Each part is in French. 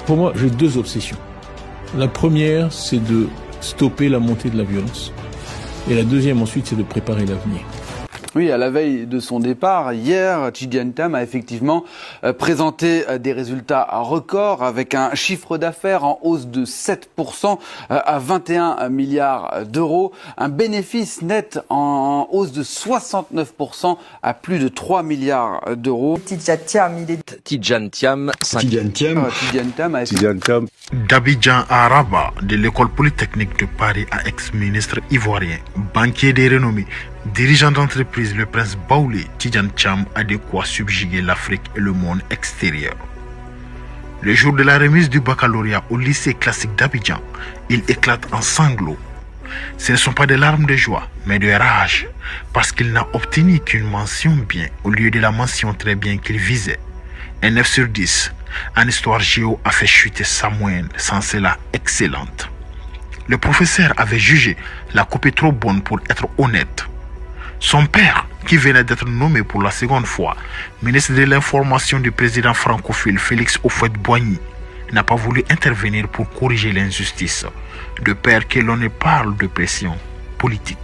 Pour moi, j'ai deux obsessions. La première, c'est de stopper la montée de la violence. Et la deuxième, ensuite, c'est de préparer l'avenir. Oui, à la veille de son départ, hier, Tidjane Thiam a effectivement présenté des résultats records avec un chiffre d'affaires en hausse de 7% à 21 milliards d'euros, un bénéfice net en hausse de 69% à plus de 3 milliards d'euros. Tidjane Thiam d'Abidjan à Rabat, de l'école polytechnique de Paris à ex-ministre ivoirien, banquier des renommées, dirigeant d'entreprise, le prince Baoulé, Tidjane Thiam a de quoi subjuguer l'Afrique et le monde extérieur. Le jour de la remise du baccalauréat au lycée classique d'Abidjan, il éclate en sanglots. Ce ne sont pas des larmes de joie, mais de rage, parce qu'il n'a obtenu qu'une mention bien au lieu de la mention très bien qu'il visait. Un 9 sur 10 en histoire géo a fait chuter sa moyenne, sans cela excellente. Le professeur avait jugé la copie trop bonne pour être honnête. Son père, qui venait d'être nommé pour la seconde fois ministre de l'information du président francophile Félix Houphouët-Boigny, n'a pas voulu intervenir pour corriger l'injustice, de peur que l'on ne parle de pression politique.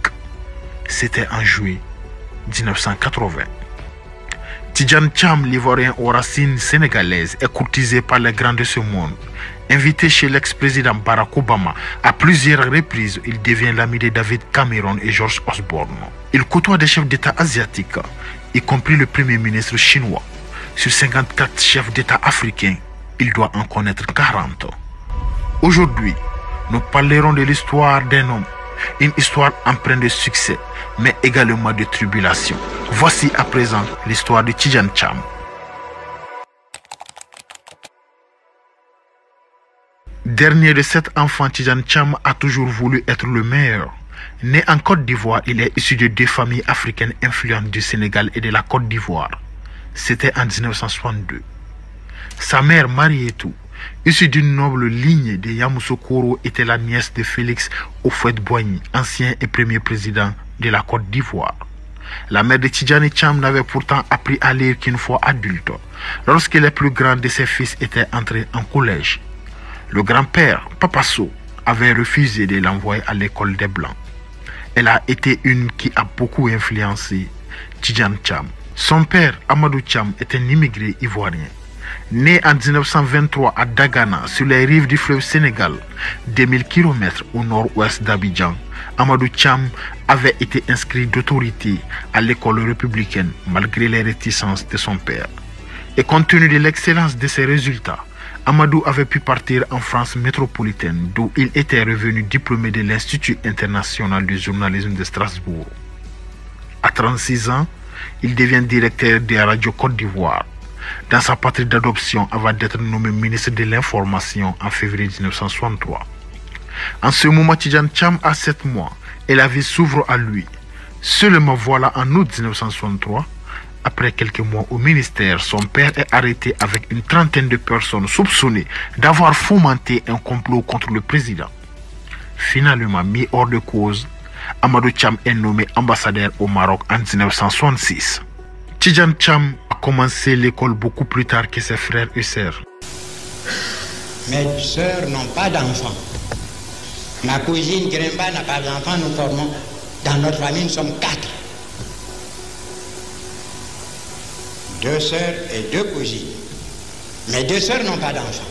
C'était en juillet 1980. Tidjane Thiam, l'Ivoirien aux racines sénégalaises, est courtisé par les grands de ce monde. Invité chez l'ex-président Barack Obama, à plusieurs reprises, il devient l'ami de David Cameron et George Osborne. Il côtoie des chefs d'État asiatiques, y compris le premier ministre chinois. Sur 54 chefs d'État africains, il doit en connaître 40. Aujourd'hui, nous parlerons de l'histoire d'un homme, une histoire empreinte de succès, mais également de tribulation. Voici à présent l'histoire de Tidjane Thiam. Dernier de 7 enfants, Tidjane Thiam a toujours voulu être le meilleur. Né en Côte d'Ivoire, il est issu de 2 familles africaines influentes du Sénégal et de la Côte d'Ivoire. C'était en 1962. Sa mère, Marietou, issue d'une noble ligne de Yamoussoukro, était la nièce de Félix Houphouët-Boigny, ancien et premier président de la Côte d'Ivoire. La mère de Tidjane Thiam n'avait pourtant appris à lire qu'une fois adulte, lorsque les plus grands de ses fils étaient entrés en collège. Le grand-père, Papa Sow, avait refusé de l'envoyer à l'école des Blancs. Elle a été une qui a beaucoup influencé Tidjane Thiam. Son père, Amadou Thiam, est un immigré ivoirien. Né en 1923 à Dagana, sur les rives du fleuve Sénégal, 2000 km au nord-ouest d'Abidjan, Amadou Thiam avait été inscrit d'autorité à l'école républicaine malgré les réticences de son père. Et compte tenu de l'excellence de ses résultats, Amadou avait pu partir en France métropolitaine, d'où il était revenu diplômé de l'Institut international du journalisme de Strasbourg. À 36 ans, il devient directeur de la radio Côte d'Ivoire, dans sa patrie d'adoption avant d'être nommé ministre de l'Information en février 1963. En ce moment, Tidjane Thiam a 7 mois et la vie s'ouvre à lui. Seulement voilà, en août 1963, après quelques mois au ministère, son père est arrêté avec une trentaine de personnes soupçonnées d'avoir fomenté un complot contre le président. Finalement mis hors de cause, Amadou Thiam est nommé ambassadeur au Maroc en 1966. Tidjane Thiam a commencé l'école beaucoup plus tard que ses frères et sœurs. Mes sœurs n'ont pas d'enfants. Ma cousine Gremba n'a pas d'enfants. Nous formons, dans notre famille, nous sommes 4. 2 sœurs et 2 cousines. Mes 2 sœurs n'ont pas d'enfants.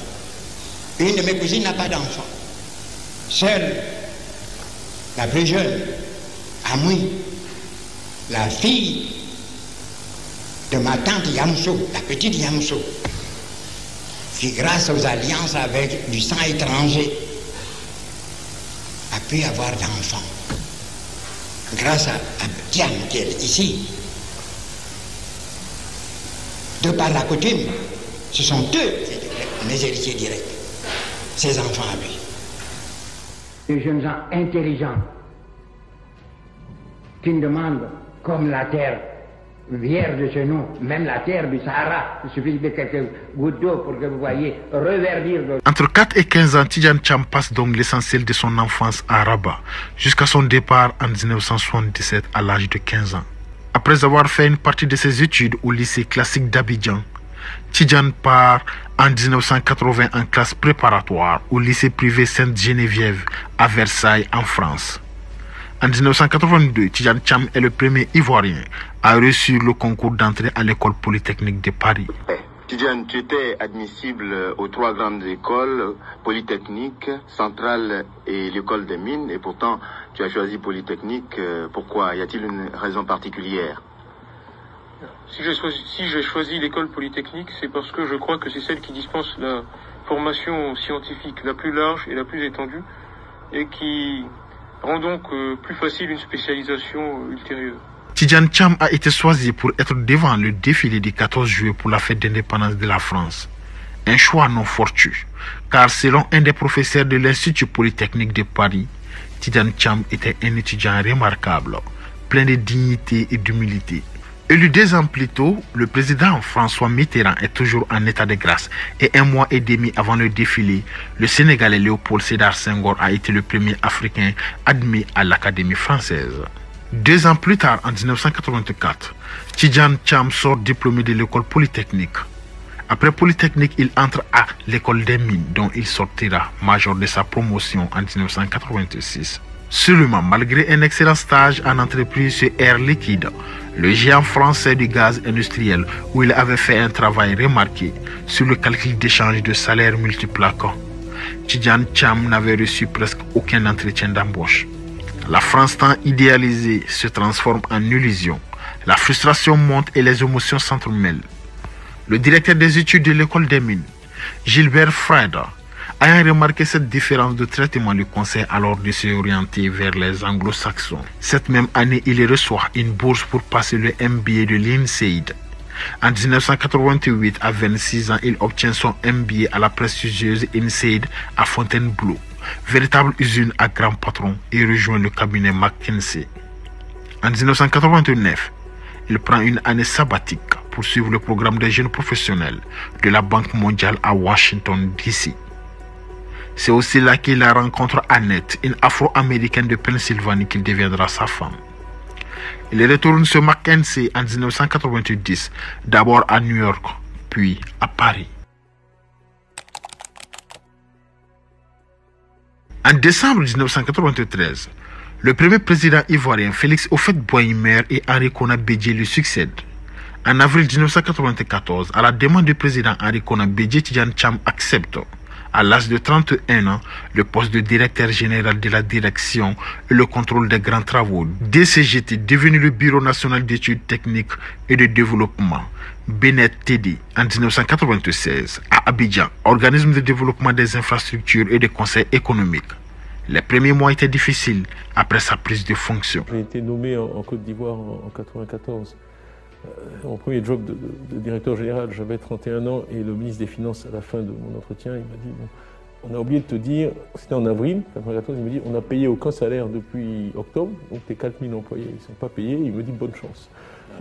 Une de mes cousines n'a pas d'enfants. Seule, la plus jeune, Amoui, la fille de ma tante Yamousso, la petite Yamousso, qui grâce aux alliances avec du sang étranger a pu avoir d'enfants. Grâce à Thiam qui est ici. De par la coutume, ce sont eux mes héritiers directs, ses enfants à lui. Des jeunes gens intelligents qui nous demandent, comme la terre vierge de chez nous, même la terre du Sahara, il suffit de quelques gouttes d'eau pour que vous voyez reverdir. Entre 4 et 15 ans, Tidjane Thiam passe donc l'essentiel de son enfance à Rabat, jusqu'à son départ en 1977 à l'âge de 15 ans. Après avoir fait une partie de ses études au lycée classique d'Abidjan, Tidjane part En 1980, en classe préparatoire au lycée privé Sainte-Geneviève à Versailles, en France. En 1982, Tidjane Thiam est le premier Ivoirien à réussir le concours d'entrée à l'école polytechnique de Paris. Tidjane, tu étais admissible aux 3 grandes écoles, Polytechnique, Centrale et l'école des mines, et pourtant tu as choisi Polytechnique. Pourquoi? Y a-t-il une raison particulière? Si j'ai choisi l'école Polytechnique, c'est parce que je crois que c'est celle qui dispense la formation scientifique la plus large et la plus étendue, et qui rend donc plus facile une spécialisation ultérieure. Tidjane Thiam a été choisi pour être devant le défilé du 14 juillet pour la fête d'indépendance de la France. Un choix non fortuit, car selon un des professeurs de l'Institut Polytechnique de Paris, Tidjane Thiam était un étudiant remarquable, plein de dignité et d'humilité. Élu 2 ans plus tôt, le président François Mitterrand est toujours en état de grâce et 1 mois et demi avant le défilé, le Sénégalais Léopold Sédar Senghor a été le premier Africain admis à l'Académie française. 2 ans plus tard, en 1984, Tidjane Thiam sort diplômé de l'école polytechnique. Après Polytechnique, il entre à l'école des mines, dont il sortira major de sa promotion en 1986. Seulement, malgré un excellent stage en entreprise chez Air Liquide, le géant français du gaz industriel, où il avait fait un travail remarqué sur le calcul d'échange de salaires multiplaquants, Tidjane Thiam n'avait reçu presque aucun entretien d'embauche. La France tant idéalisée se transforme en illusion. La frustration monte et les émotions s'entremêlent. Le directeur des études de l'école des mines, Gilbert Freda, ayant remarqué cette différence de traitement, lui conseille alors de s'orienter vers les anglo-saxons. Cette même année, il reçoit une bourse pour passer le MBA de l'INSEAD. En 1988, à 26 ans, il obtient son MBA à la prestigieuse INSEAD à Fontainebleau, véritable usine à grand patron, et rejoint le cabinet McKinsey. En 1989, il prend une année sabbatique pour suivre le programme des jeunes professionnels de la Banque mondiale à Washington, D.C. C'est aussi là qu'il rencontre Annette, une afro-américaine de Pennsylvanie qui deviendra sa femme. Il retourne sur McKinsey en 1990, d'abord à New York, puis à Paris. En décembre 1993, le premier président ivoirien Félix Houphouët-Boigny et Henri Konan Bédié lui succèdent. En avril 1994, à la demande du président Henri Konan Bédié, Tidjane Thiam accepte, à l'âge de 31 ans, le poste de directeur général de la direction et le contrôle des grands travaux DCGT, devenu le Bureau national d'études techniques et de développement, BNET-TD, en 1996, à Abidjan, organisme de développement des infrastructures et de conseil économique. Les premiers mois étaient difficiles après sa prise de fonction. J'ai été nommé en Côte d'Ivoire en 1994. Mon premier job de directeur général, j'avais 31 ans et le ministre des Finances, à la fin de mon entretien, il m'a dit bon, on a oublié de te dire, c'était en avril 1994, il me dit on n'a payé aucun salaire depuis octobre, donc tes 4000 employés ils ne sont pas payés, il me dit bonne chance.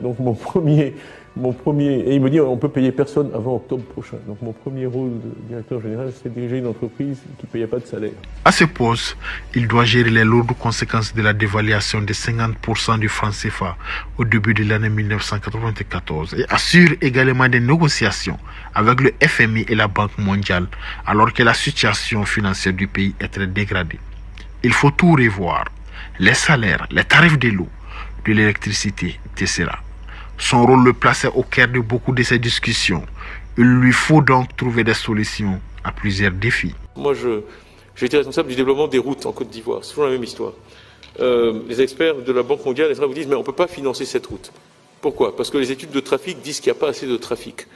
Donc mon premier, et il me dit on peut payer personne avant octobre prochain. Donc mon premier rôle de directeur général, c'est diriger une entreprise qui ne payait pas de salaire. À ce poste, il doit gérer les lourdes conséquences de la dévaluation de 50% du franc CFA au début de l'année 1994 et assure également des négociations avec le FMI et la Banque mondiale alors que la situation financière du pays est très dégradée. Il faut tout revoir, les salaires, les tarifs de l'eau, de l'électricité, etc. Son rôle le plaçait au cœur de beaucoup de ces discussions. Il lui faut donc trouver des solutions à plusieurs défis. Moi, j'ai été responsable du développement des routes en Côte d'Ivoire. C'est toujours la même histoire. Les experts de la Banque mondiale vous disent mais on ne peut pas financer cette route. Pourquoi? Parce que les études de trafic disent qu'il n'y a pas assez de trafic.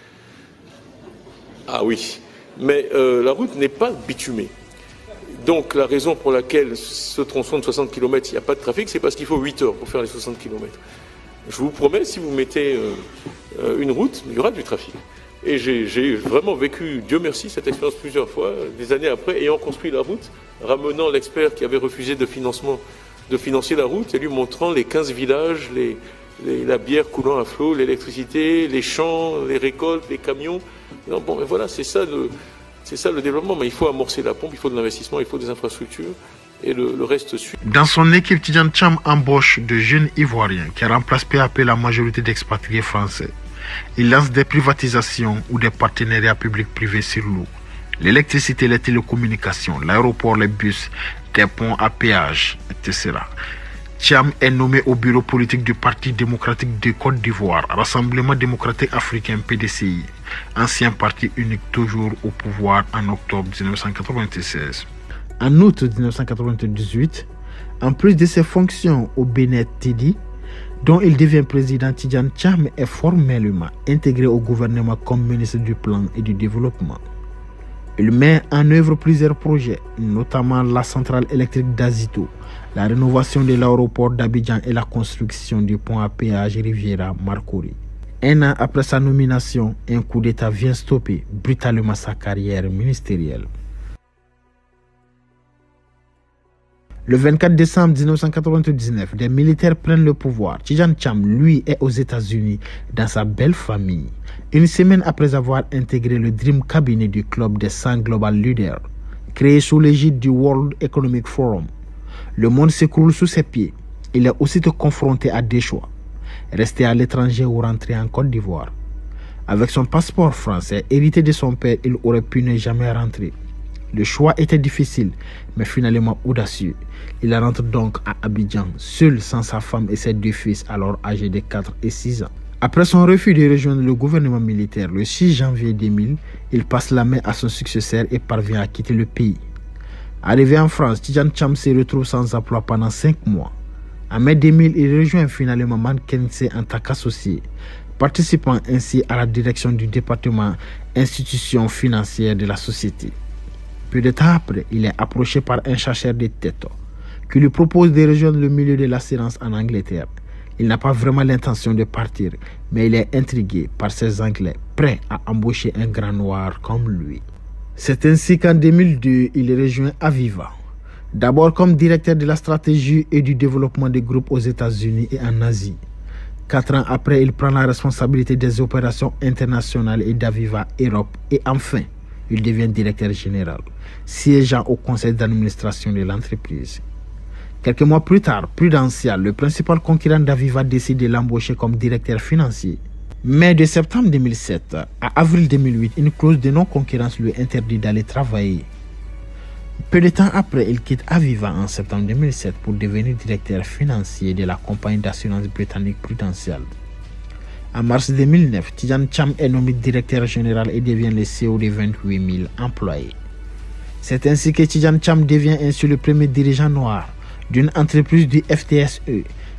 Ah oui, mais la route n'est pas bitumée. Donc la raison pour laquelle ce tronçon de 60 km, il n'y a pas de trafic, c'est parce qu'il faut 8 heures pour faire les 60 km. Je vous promets, si vous mettez une route, il y aura du trafic. Et j'ai vraiment vécu, Dieu merci, cette expérience plusieurs fois, des années après, ayant construit la route, ramenant l'expert qui avait refusé de financer la route et lui montrant les 15 villages, la bière coulant à flot, l'électricité, les champs, les récoltes, les camions. Non, bon, et voilà, c'est ça le développement, mais il faut amorcer la pompe, il faut de l'investissement, il faut des infrastructures, et le reste suit. Dans son équipe, Tidjane Thiam embauche de jeunes Ivoiriens qui remplacent peu à peu la majorité d'expatriés français. Il lance des privatisations ou des partenariats publics-privés sur l'eau, l'électricité, les télécommunications, l'aéroport, les bus, des ponts à péage, etc. Thiam est nommé au bureau politique du Parti démocratique de Côte d'Ivoire, Rassemblement démocratique africain PDCI, ancien parti unique toujours au pouvoir en octobre 1996. En août 1998, en plus de ses fonctions au BNTD, dont il devient président, Tidjane Thiam est formellement intégré au gouvernement comme ministre du Plan et du Développement. Il met en œuvre plusieurs projets, notamment la centrale électrique d'Azito, la rénovation de l'aéroport d'Abidjan et la construction du pont à péage Riviera-Marcory. Un an après sa nomination, un coup d'État vient stopper brutalement sa carrière ministérielle. Le 24 décembre 1999, des militaires prennent le pouvoir. Tidjane Thiam, lui, est aux États-Unis dans sa belle famille. Une semaine après avoir intégré le Dream Cabinet du club des 100 Global Leaders, créé sous l'égide du World Economic Forum, le monde s'écroule sous ses pieds. Il est aussitôt confronté à des choix. Rester à l'étranger ou rentrer en Côte d'Ivoire. Avec son passeport français hérité de son père, il aurait pu ne jamais rentrer. Le choix était difficile, mais finalement audacieux. Il rentre donc à Abidjan, seul sans sa femme et ses deux fils, alors âgés de 4 et 6 ans. Après son refus de rejoindre le gouvernement militaire le 6 janvier 2000, il passe la main à son successeur et parvient à quitter le pays. Arrivé en France, Tidjane Thiam se retrouve sans emploi pendant 5 mois. En mai 2000, il rejoint finalement McKinsey en tant qu'associé, participant ainsi à la direction du département institutions financières de la société. Peu de temps après, il est approché par un chasseur de tête qui lui propose de rejoindre le milieu de l'assurance en Angleterre. Il n'a pas vraiment l'intention de partir, mais il est intrigué par ces Anglais prêts à embaucher un grand noir comme lui. C'est ainsi qu'en 2002, il rejoint Aviva. D'abord comme directeur de la stratégie et du développement des groupes aux États-Unis et en Asie. 4 ans après, il prend la responsabilité des opérations internationales et d'Aviva Europe. Et enfin, il devient directeur général, siégeant au conseil d'administration de l'entreprise. Quelques mois plus tard, Prudential, le principal concurrent d'Aviva, décide de l'embaucher comme directeur financier. Mais de septembre 2007 à avril 2008, une clause de non-concurrence lui interdit d'aller travailler. Peu de temps après, il quitte Aviva en septembre 2007 pour devenir directeur financier de la compagnie d'assurance britannique Prudential. En mars 2009, Tidjane Thiam est nommé directeur général et devient le CEO de 28 000 employés. C'est ainsi que Tidjane Thiam devient ainsi le premier dirigeant noir d'une entreprise du FTSE,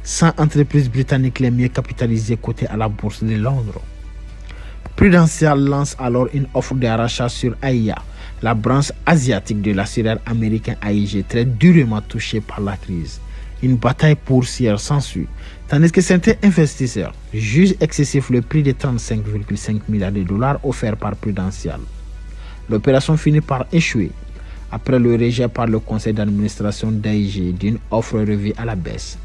100 entreprises britanniques les mieux capitalisées cotées à la bourse de Londres. Prudential lance alors une offre de rachat sur AIA, la branche asiatique de l'assureur américain AIG, très durement touchée par la crise. Une bataille boursière s'ensuit, tandis que certains investisseurs jugent excessif le prix de 35,5 milliards de dollars offert par Prudential. L'opération finit par échouer, après le rejet par le conseil d'administration d'AIG d'une offre revue à la baisse.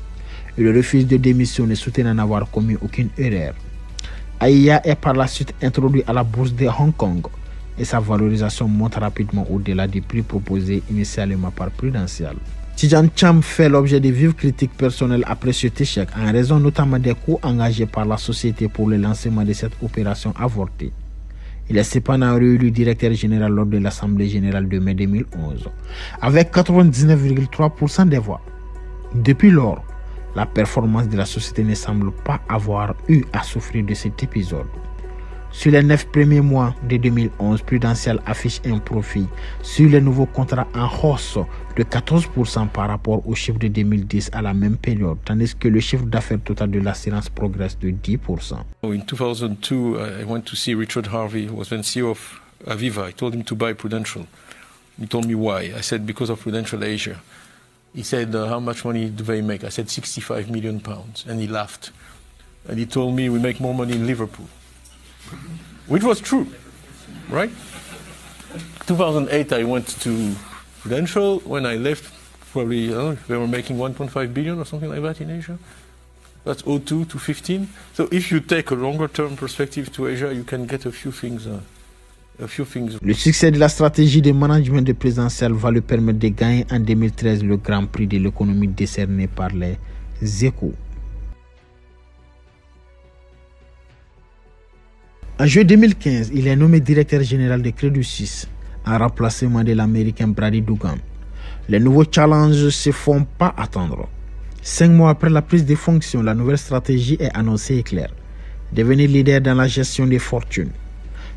Il refuse de démissionner, soutenant n'avoir commis aucune erreur. AIA est par la suite introduit à la bourse de Hong Kong et sa valorisation monte rapidement au-delà du prix proposé initialement par Prudential. Tidjane Thiam fait l'objet de vives critiques personnelles après cet échec, en raison notamment des coûts engagés par la société pour le lancement de cette opération avortée. Il est cependant réélu directeur général lors de l'Assemblée générale de mai 2011, avec 99,3% des voix. Depuis lors, la performance de la société ne semble pas avoir eu à souffrir de cet épisode. Sur les 9 premiers mois de 2011, Prudential affiche un profit sur les nouveaux contrats en hausse de 14% par rapport au chiffre de 2010 à la même période, tandis que le chiffre d'affaires total de l'assurance progresse de 10%. In 2002, I went to see Richard Harvey, who was then CEO of Aviva. I told him to buy Prudential. He told me why. I said, because of Prudential Asia. He said, how much money do they make? I said, 65 million pounds. And he laughed. And he told me, we make more money in Liverpool. Which was true, right? 2008, I went to Prudential. When I left, probably they were making 1.5 billion or something like that in Asia. That's 02 to 15. So if you take a longer-term perspective to Asia, you can get a few things. Le succès de la stratégie de management de Prudential va lui permettre de gagner en 2013 le Grand Prix de l'économie décerné par les Échos. En juillet 2015, il est nommé directeur général de Crédit Suisse en remplacement de l'américain Brady Dougan. Les nouveaux challenges ne se font pas attendre. 5 mois après la prise de fonction, la nouvelle stratégie est annoncée et claire. Devenir leader dans la gestion des fortunes.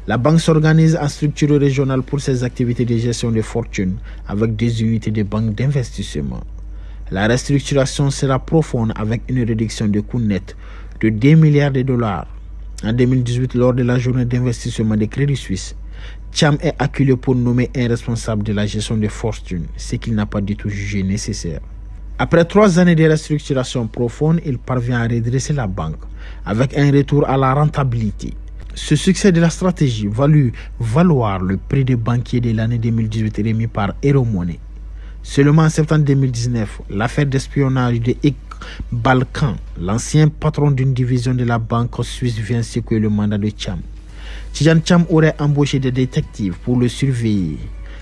La banque s'organise en structure régionale pour ses activités de gestion des fortunes avec des unités de banque d'investissement. La restructuration sera profonde avec une réduction de coûts nets de 2 milliards de dollars. En 2018, lors de la journée d'investissement de Crédit Suisse, Thiam est acculé pour nommer un responsable de la gestion des fortunes, ce qu'il n'a pas du tout jugé nécessaire. Après 3 années de restructuration profonde, il parvient à redresser la banque avec un retour à la rentabilité. Ce succès de la stratégie va lui valoir le prix de banquier de l'année 2018 remis par Euromoney. Seulement en septembre 2019, l'affaire d'espionnage de Iqbal Khan, l'ancien patron d'une division de la banque suisse, vient secouer le mandat de Thiam. Tidjane Thiam aurait embauché des détectives pour le surveiller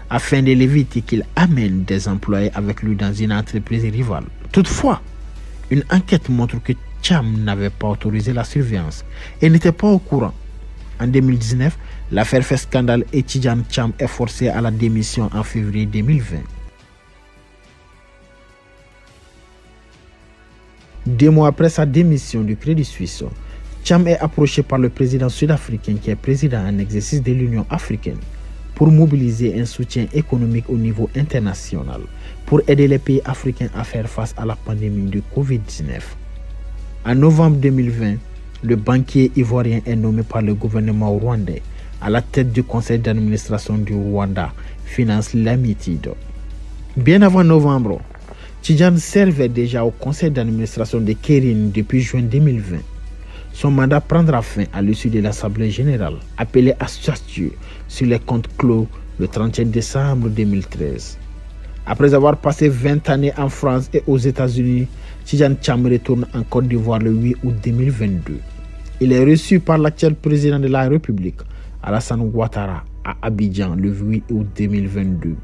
afin de l'éviter qu'il amène des employés avec lui dans une entreprise rivale. Toutefois, une enquête montre que Thiam n'avait pas autorisé la surveillance et n'était pas au courant. En 2019, l'affaire fait scandale et Tidjane Thiam est forcé à la démission en février 2020. 2 mois après sa démission du Crédit Suisse, Thiam est approché par le président sud-africain qui est président en exercice de l'Union africaine pour mobiliser un soutien économique au niveau international pour aider les pays africains à faire face à la pandémie de Covid-19. En novembre 2020, le banquier ivoirien est nommé par le gouvernement rwandais à la tête du conseil d'administration du Rwanda Finance Limited. Bien avant novembre, Tidjane servait déjà au conseil d'administration de Kering depuis juin 2020. Son mandat prendra fin à l'issue de l'Assemblée générale, appelée à statuer sur les comptes clos le 31 décembre 2013. Après avoir passé 20 années en France et aux États-Unis, Tidjane Thiam retourne en Côte d'Ivoire le 8 août 2022. Il est reçu par l'actuel président de la République, Alassane Ouattara, à Abidjan le 8 août 2022,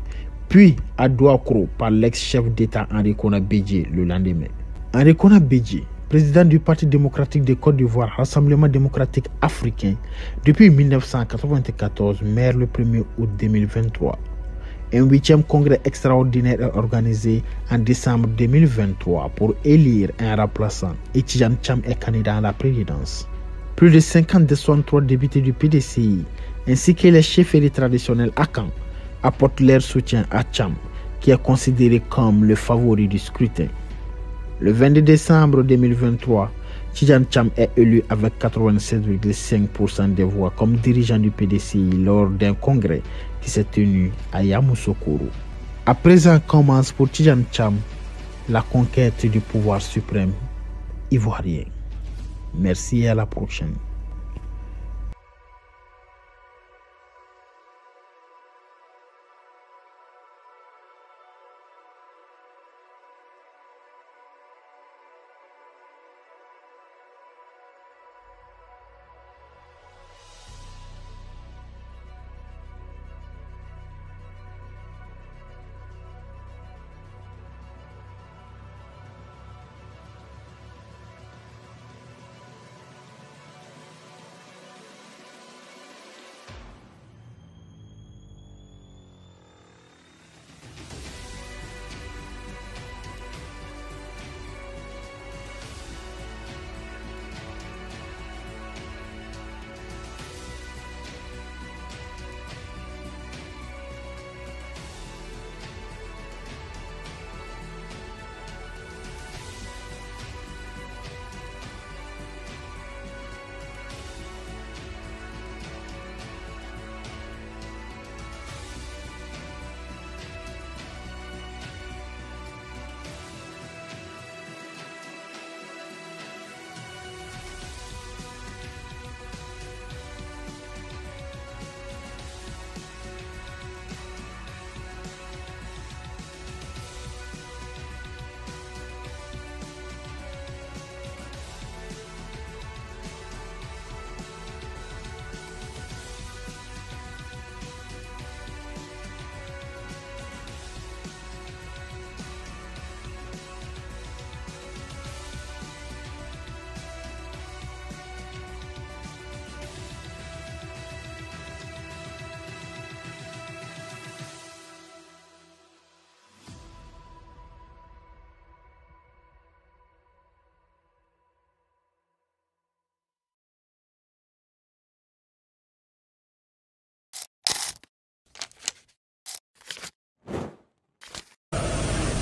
puis à Douakourou par l'ex-chef d'État Henri Konan Bédié le lendemain. Henri Konan Bédié, président du Parti démocratique de Côte d'Ivoire, Rassemblement démocratique africain, depuis 1994, maire le 1er août 2023. Un 8e congrès extraordinaire est organisé en décembre 2023 pour élire un remplaçant et Tidjane Thiam est candidat à la présidence. Plus de 50 des 63 députés du PDCI ainsi que les chefferies traditionnelles Akan apportent leur soutien à Thiam, qui est considéré comme le favori du scrutin. Le 22 décembre 2023, Tidjane Thiam est élu avec 87,5% des voix comme dirigeant du PDCI lors d'un congrès qui s'est tenu à Yamoussoukro. À présent commence pour Tidjane Thiam la conquête du pouvoir suprême ivoirien. Merci et à la prochaine.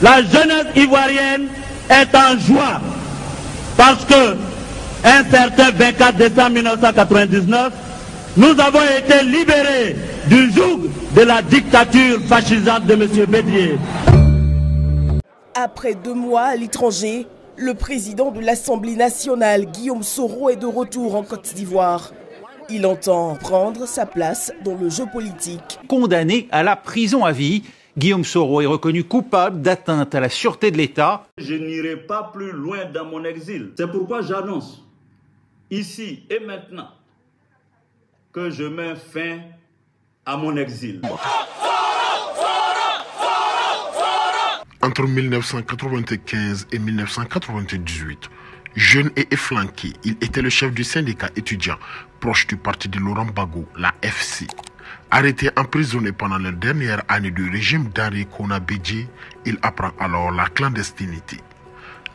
La jeunesse ivoirienne est en joie parce que un certain 24 décembre 1999, nous avons été libérés du joug de la dictature fascisante de M. Bédier. Après 2 mois à l'étranger, le président de l'Assemblée nationale, Guillaume Soro, est de retour en Côte d'Ivoire. Il entend prendre sa place dans le jeu politique. Condamné à la prison à vie, Guillaume Soro est reconnu coupable d'atteinte à la sûreté de l'État. Je n'irai pas plus loin dans mon exil. C'est pourquoi j'annonce, ici et maintenant, que je mets fin à mon exil. Entre 1995 et 1998, jeune et efflanqué, il était le chef du syndicat étudiant proche du parti de Laurent Gbagbo, la FC. Arrêté emprisonné pendant la dernière année du régime d'Henri Konan Bédié, il apprend alors la clandestinité.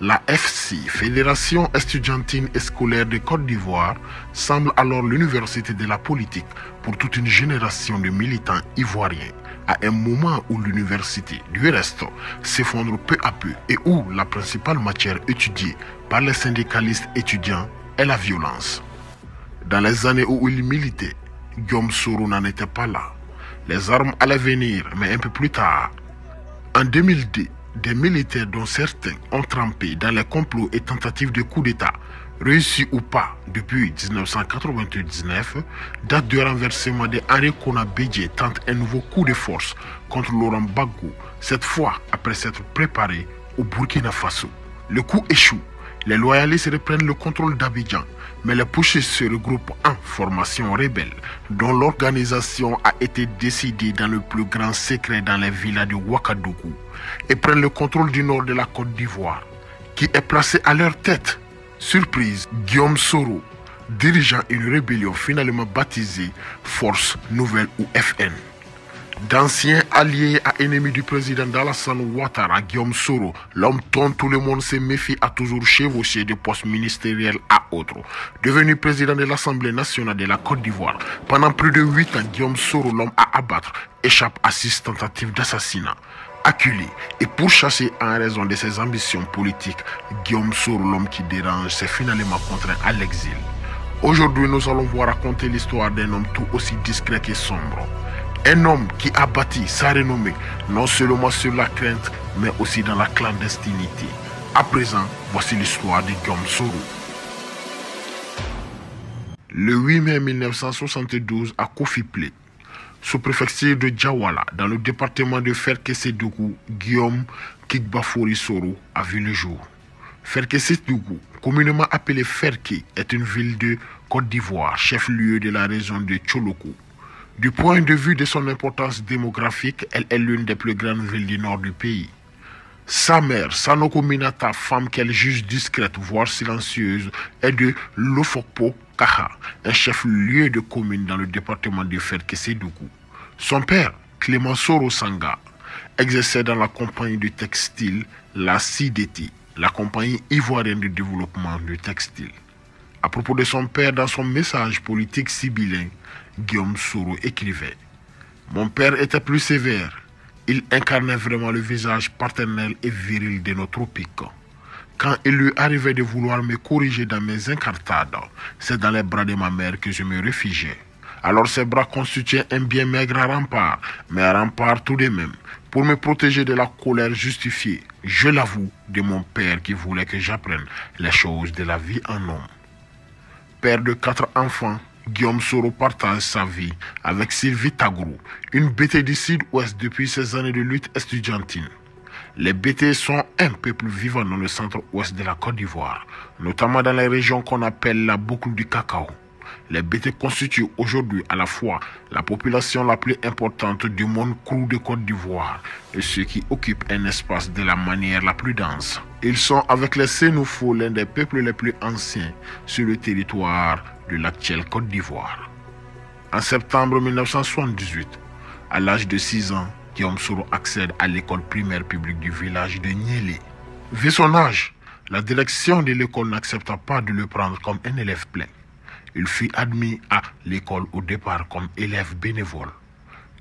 La FC, Fédération estudiantine et scolaire de Côte d'Ivoire, semble alors l'université de la politique pour toute une génération de militants ivoiriens, à un moment où l'université, du reste, s'effondre peu à peu et où la principale matière étudiée par les syndicalistes étudiants est la violence. Dans les années où il militait, Guillaume Soro n'en était pas là. Les armes allaient venir, mais un peu plus tard. En 2002, des militaires dont certains ont trempé dans les complots et tentatives de coup d'État, réussis ou pas depuis 1999, date du renversement de Henri Konan Bédié tente un nouveau coup de force contre Laurent Gbagbo, cette fois après s'être préparé au Burkina Faso. Le coup échoue, les loyalistes reprennent le contrôle d'Abidjan, mais les putschistes se regroupent en formation rebelle, dont l'organisation a été décidée dans le plus grand secret dans les villas de Ouagadougou, et prennent le contrôle du nord de la Côte d'Ivoire, qui est placé à leur tête. Surprise, Guillaume Soro, dirigeant une rébellion finalement baptisée Force Nouvelle ou FN. D'anciens alliés à ennemis du président d'Alassane Ouattara, Guillaume Soro, l'homme dont tout le monde se méfie, a toujours chevauché de postes ministériels à autres. Devenu président de l'Assemblée nationale de la Côte d'Ivoire, pendant plus de 8 ans, Guillaume Soro, l'homme à abattre, échappe à 6 tentatives d'assassinat. Acculé et pourchassé en raison de ses ambitions politiques, Guillaume Soro, l'homme qui dérange, s'est finalement contraint à l'exil. Aujourd'hui, nous allons voir raconter l'histoire d'un homme tout aussi discret que sombre. Un homme qui a bâti sa renommée, non seulement sur la crainte, mais aussi dans la clandestinité. À présent, voici l'histoire de Guillaume Soro. Le 8 mai 1972, à Kofi-Plé, sous-préfecture de Djawala, dans le département de Ferkessédougou, Guillaume Kigbafori Soro a vu le jour. Ferkessédougou, communément appelée Ferké, est une ville de Côte d'Ivoire, chef-lieu de la région de Tcholoko. Du point de vue de son importance démographique, elle est l'une des plus grandes villes du nord du pays. Sa mère, Sanoko Minata, femme qu'elle juge discrète, voire silencieuse, est de Lofokpo Kaha, un chef-lieu de commune dans le département de Ferkessédougou. Son père, Clément Soro Sanga, exerçait dans la compagnie de textile, la CIDT, la compagnie ivoirienne de développement du textile. À propos de son père, dans son message politique sibyllin, Guillaume Soro écrivait « Mon père était plus sévère. Il incarnait vraiment le visage paternel et viril de nos tropiques. Quand il lui arrivait de vouloir me corriger dans mes incartades, c'est dans les bras de ma mère que je me réfugiais. Alors ces bras constituaient un bien maigre rempart, mais un rempart tout de même, pour me protéger de la colère justifiée, je l'avoue, de mon père qui voulait que j'apprenne les choses de la vie en homme. » Père de 4 enfants, Guillaume Soro partage sa vie avec Sylvie Tagrou, une BT du sud-ouest depuis ses années de lutte estudiantine. Les BT sont un peuple vivant dans le centre-ouest de la Côte d'Ivoire, notamment dans les régions qu'on appelle la boucle du cacao. Les BT constituent aujourd'hui à la fois la population la plus importante du monde cru de Côte d'Ivoire et ceux qui occupent un espace de la manière la plus dense. Ils sont avec les Sénoufos l'un des peuples les plus anciens sur le territoire de l'actuelle Côte d'Ivoire. En septembre 1978, à l'âge de 6 ans, Guillaume Soro accède à l'école primaire publique du village de Niélé. Vu son âge, la direction de l'école n'accepta pas de le prendre comme un élève plein. Il fut admis à l'école au départ comme élève bénévole.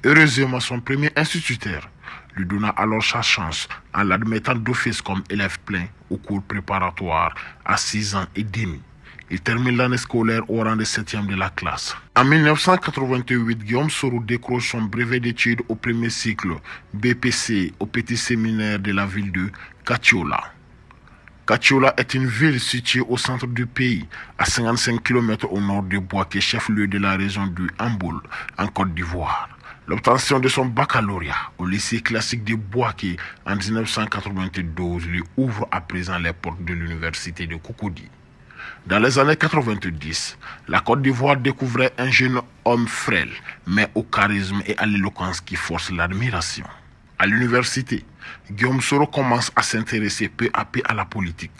Heureusement, son premier instituteur lui donna alors sa chance en l'admettant d'office comme élève plein au cours préparatoire à 6 ans et demi. Il termine l'année scolaire au rang de 7e de la classe. En 1988, Guillaume Soro décroche son brevet d'études au premier cycle BPC au petit séminaire de la ville de Katiola. Katiola est une ville située au centre du pays, à 55 km au nord de Bouaké, chef-lieu de la région du Hamboul, en Côte d'Ivoire. L'obtention de son baccalauréat au lycée classique de Bouaké en 1992 lui ouvre à présent les portes de l'université de Cocody. Dans les années 90, la Côte d'Ivoire découvrait un jeune homme frêle, mais au charisme et à l'éloquence qui force l'admiration. À l'université, Guillaume Soro commence à s'intéresser peu à peu à la politique.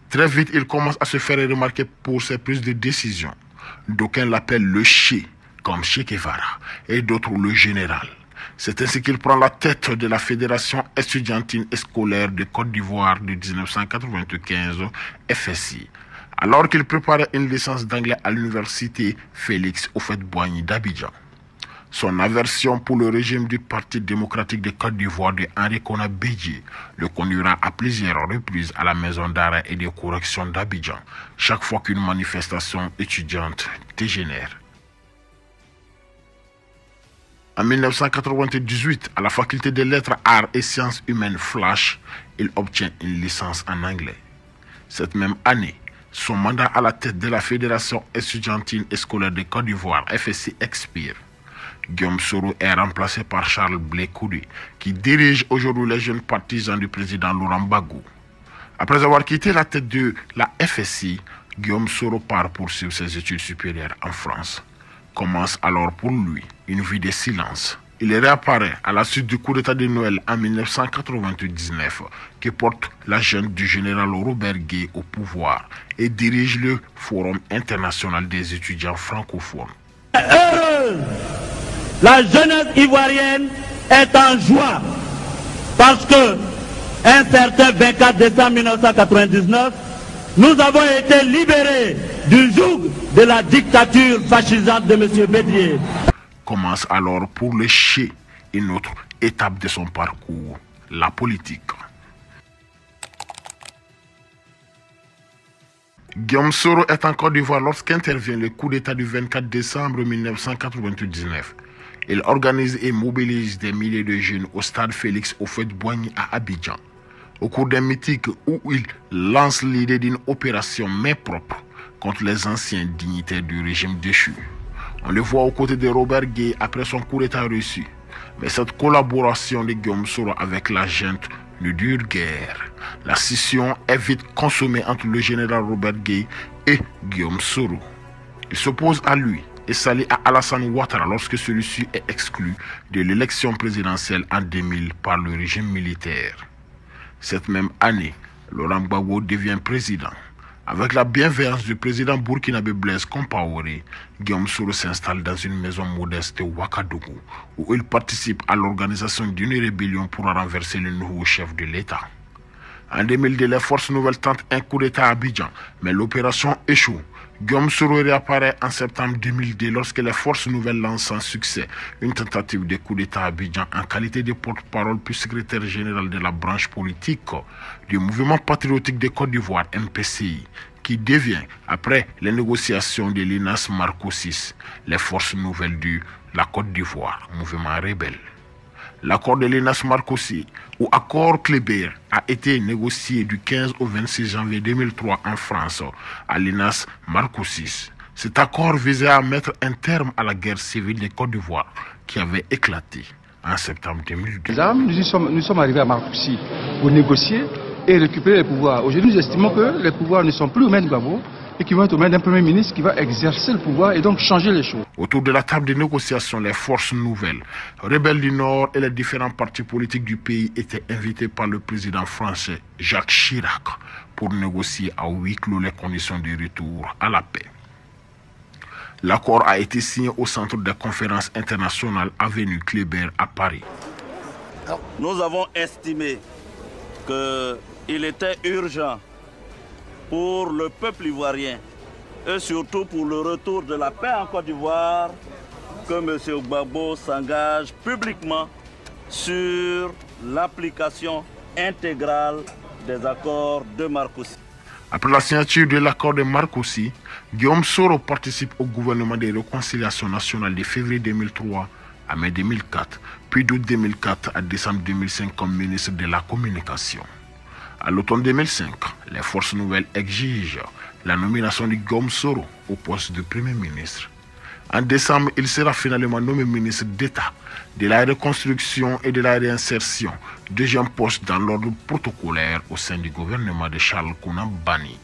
Très vite, il commence à se faire remarquer pour ses prises de décision. D'aucuns l'appellent le Che, comme Che Guevara, et d'autres le général. C'est ainsi qu'il prend la tête de la Fédération estudiantine et scolaire de Côte d'Ivoire de 1995, FSI, alors qu'il préparait une licence d'anglais à l'université Félix Houphouët-Boigny d'Abidjan. Son aversion pour le régime du Parti démocratique de Côte d'Ivoire de Henri Konan Bédié le conduira à plusieurs reprises à la maison d'arrêt et de correction d'Abidjan, chaque fois qu'une manifestation étudiante dégénère. En 1998, à la faculté des lettres, arts et sciences humaines Flash, il obtient une licence en anglais. Cette même année, son mandat à la tête de la Fédération estudiantine et scolaire de Côte d'Ivoire, FSI, expire. Guillaume Soro est remplacé par Charles Blé Koudé, qui dirige aujourd'hui les jeunes partisans du président Laurent Gbagbo. Après avoir quitté la tête de la FSI, Guillaume Soro part poursuivre ses études supérieures en France. Commence alors pour lui une vie de silence. Il réapparaît à la suite du coup d'état de Noël en 1999 qui porte la junte du général Robert Gué au pouvoir et dirige le Forum international des étudiants francophones. Heureuse, la jeunesse ivoirienne est en joie parce que un certain 24 décembre 1999, nous avons été libérés du joug de la dictature fascisante de M. Bédié. Commence alors pour le Che une autre étape de son parcours, la politique. Guillaume Soro est en Côte d'Ivoire lorsqu'intervient le coup d'État du 24 décembre 1999. Il organise et mobilise des milliers de jeunes au stade Félix Houphouët-Boigny à Abidjan. Au cours d'un meeting où il lance l'idée d'une opération main propre contre les anciens dignitaires du régime déchu. On le voit aux côtés de Robert Gué après son coup d'État reçu. Mais cette collaboration de Guillaume Soro avec la junte ne dure guère. La scission est vite consommée entre le général Robert Gué et Guillaume Soro. Il s'oppose à lui et s'allie à Alassane Ouattara lorsque celui-ci est exclu de l'élection présidentielle en 2000 par le régime militaire. Cette même année, Laurent Gbagbo devient président. Avec la bienveillance du président burkinabé Blaise Compaoré, Guillaume Soro s'installe dans une maison modeste de Ouagadougou, où il participe à l'organisation d'une rébellion pour renverser le nouveau chef de l'État. En 2002, les forces nouvelles tentent un coup d'État à Abidjan, mais l'opération échoue. Guillaume Soro réapparaît en septembre 2002 lorsque les forces nouvelles lancent sans succès une tentative de coup d'État à Abidjan en qualité de porte-parole puis secrétaire général de la branche politique du mouvement patriotique de Côte d'Ivoire, MPCI, qui devient, après les négociations de Linas Marcoussis, les forces nouvelles de la Côte d'Ivoire, mouvement rebelle. L'accord de Linas Marcoussis, ou accord Kléber, a été négocié du 15 au 26 janvier 2003 en France, à Linas Marcoussis. Cet accord visait à mettre un terme à la guerre civile de Côte d'Ivoire qui avait éclaté en septembre 2002. Nous sommes arrivés à Marcoussis pour négocier et récupérer les pouvoirs. Aujourd'hui, nous estimons que les pouvoirs ne sont plus aux mains de Gbagbo et qui vont être aux mains d'un Premier ministre qui va exercer le pouvoir et donc changer les choses. Autour de la table de négociation, les forces nouvelles, rebelles du Nord et les différents partis politiques du pays étaient invités par le président français Jacques Chirac pour négocier à huis clos les conditions de retour à la paix. L'accord a été signé au centre des conférences internationales avenue Kléber à Paris. Nous avons estimé qu'il était urgent pour le peuple ivoirien et surtout pour le retour de la paix en Côte d'Ivoire que M. Gbagbo s'engage publiquement sur l'application intégrale des accords de Marcoussis. Après la signature de l'accord de Marcoussis, Guillaume Soro participe au gouvernement de réconciliation nationale de février 2003 à mai 2004, puis d'août 2004 à décembre 2005 comme ministre de la Communication. À l'automne 2005, les forces nouvelles exigent la nomination de Guillaume Soro au poste de Premier ministre. En décembre, il sera finalement nommé ministre d'État de la reconstruction et de la réinsertion, deuxième poste dans l'ordre protocolaire au sein du gouvernement de Charles Konan Banny.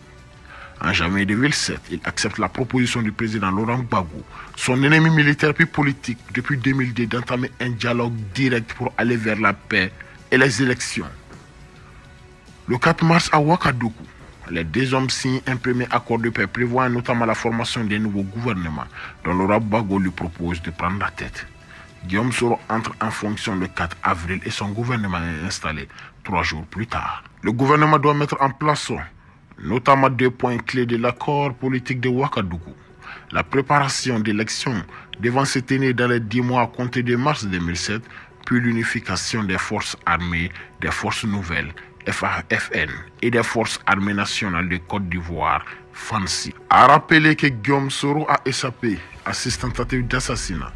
En janvier 2007, il accepte la proposition du président Laurent Gbagbo, son ennemi militaire puis politique depuis 2002, d'entamer un dialogue direct pour aller vers la paix et les élections. Le 4 mars à Ouagadougou, les deux hommes signent un premier accord de paix prévoyant notamment la formation d'un nouveau gouvernement dont Laurent Gbagbo lui propose de prendre la tête. Guillaume Soro entre en fonction le 4 avril et son gouvernement est installé 3 jours plus tard. Le gouvernement doit mettre en place notamment 2 points clés de l'accord politique de Ouagadougou. La préparation d'élections devant se tenir dans les 10 mois à compter de mars 2007, puis l'unification des forces armées, des forces nouvelles, FAFN et des forces armées nationales de Côte d'Ivoire, FANSI. A rappeler que Guillaume Soro a échappé à 6 tentatives d'assassinat.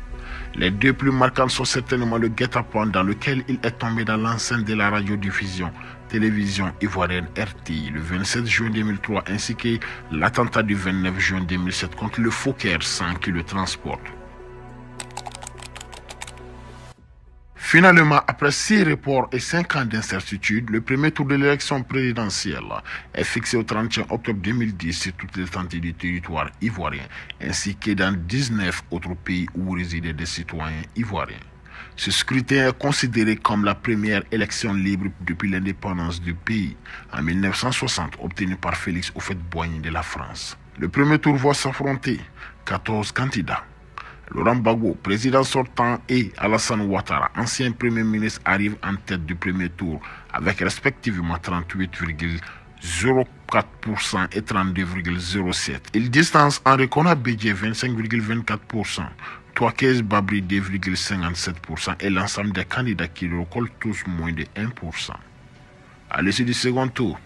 Les 2 plus marquantes sont certainement le guet-apens dans lequel il est tombé dans l'enceinte de la radiodiffusion télévision ivoirienne RTI le 27 juin 2003 ainsi que l'attentat du 29 juin 2007 contre le Fokker 100 qui le transporte. Finalement, après 6 reports et 5 ans d'incertitude, le premier tour de l'élection présidentielle est fixé au 31 octobre 2010 sur toute l'étendue du territoire ivoirien, ainsi que dans 19 autres pays où résidaient des citoyens ivoiriens. Ce scrutin est considéré comme la première élection libre depuis l'indépendance du pays, en 1960, obtenue par Félix Houphouët-Boigny de la France. Le premier tour voit s'affronter 14 candidats. Laurent Gbagbo, président sortant, et Alassane Ouattara, ancien premier ministre, arrivent en tête du premier tour avec respectivement 38,04% et 32,07%. Ils distancent Henri Bédié 25,24%, Touakez Babri 2,57% et l'ensemble des candidats qui récoltent tous moins de 1%. À l'issue du second tour,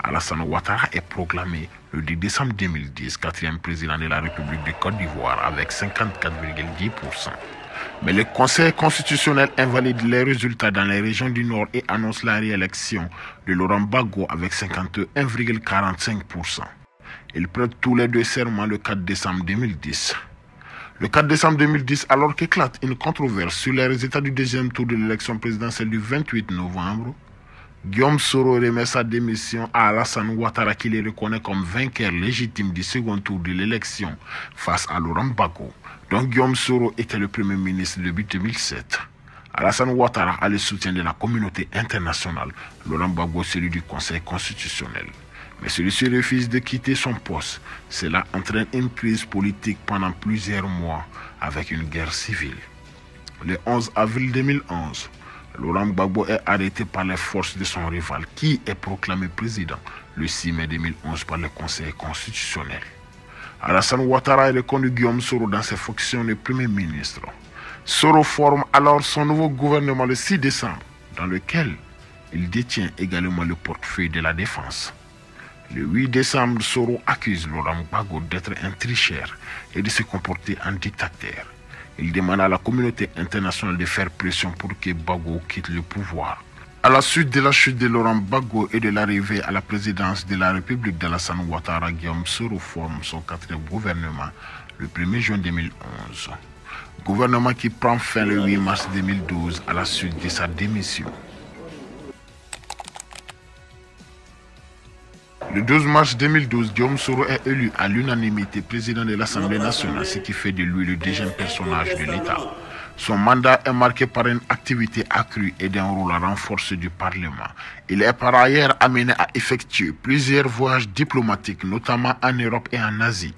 Alassane Ouattara est proclamé le 10 décembre 2010 4e président de la République de Côte d'Ivoire avec 54,10%. Mais le Conseil constitutionnel invalide les résultats dans les régions du Nord et annonce la réélection de Laurent Gbagbo avec 51,45%. Il prête tous les 2 serments le 4 décembre 2010. Le 4 décembre 2010, alors qu'éclate une controverse sur les résultats du deuxième tour de l'élection présidentielle du 28 novembre, Guillaume Soro remet sa démission à Alassane Ouattara qui le reconnaît comme vainqueur légitime du second tour de l'élection face à Laurent Gbagbo, dont Guillaume Soro était le premier ministre depuis 2007. Alassane Ouattara a le soutien de la communauté internationale, Laurent Gbagbo celui du Conseil constitutionnel. Mais celui-ci refuse de quitter son poste. Cela entraîne une crise politique pendant plusieurs mois avec une guerre civile. Le 11 avril 2011, Laurent Gbagbo est arrêté par les forces de son rival qui est proclamé président le 6 mai 2011 par le Conseil constitutionnel. Alassane Ouattara est reconnu Guillaume Soro dans ses fonctions de Premier ministre. Soro forme alors son nouveau gouvernement le 6 décembre dans lequel il détient également le portefeuille de la défense. Le 8 décembre, Soro accuse Laurent Gbagbo d'être un tricheur et de se comporter en dictateur. Il demande à la communauté internationale de faire pression pour que Gbagbo quitte le pouvoir. À la suite de la chute de Laurent Gbagbo et de l'arrivée à la présidence de la République d'Alassane Ouattara, Guillaume Soro forme son 4e gouvernement le 1er juin 2011. Gouvernement qui prend fin le 8 mars 2012 à la suite de sa démission. Le 12 mars 2012, Guillaume Soro est élu à l'unanimité président de l'Assemblée nationale, ce qui fait de lui le deuxième personnage de l'État. Son mandat est marqué par une activité accrue et d'un rôle renforcé du Parlement. Il est par ailleurs amené à effectuer plusieurs voyages diplomatiques, notamment en Europe et en Asie.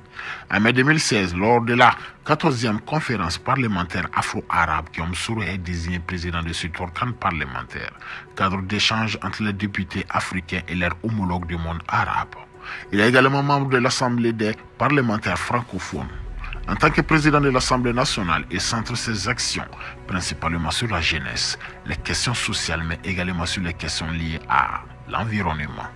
En mai 2016, lors de la 14e conférence parlementaire afro-arabe, Guillaume Soro est désigné président de cet organe parlementaire, cadre d'échange entre les députés africains et leurs homologues du monde arabe. Il est également membre de l'Assemblée des parlementaires francophones. En tant que président de l'Assemblée nationale, il centre ses actions principalement sur la jeunesse, les questions sociales, mais également sur les questions liées à l'environnement.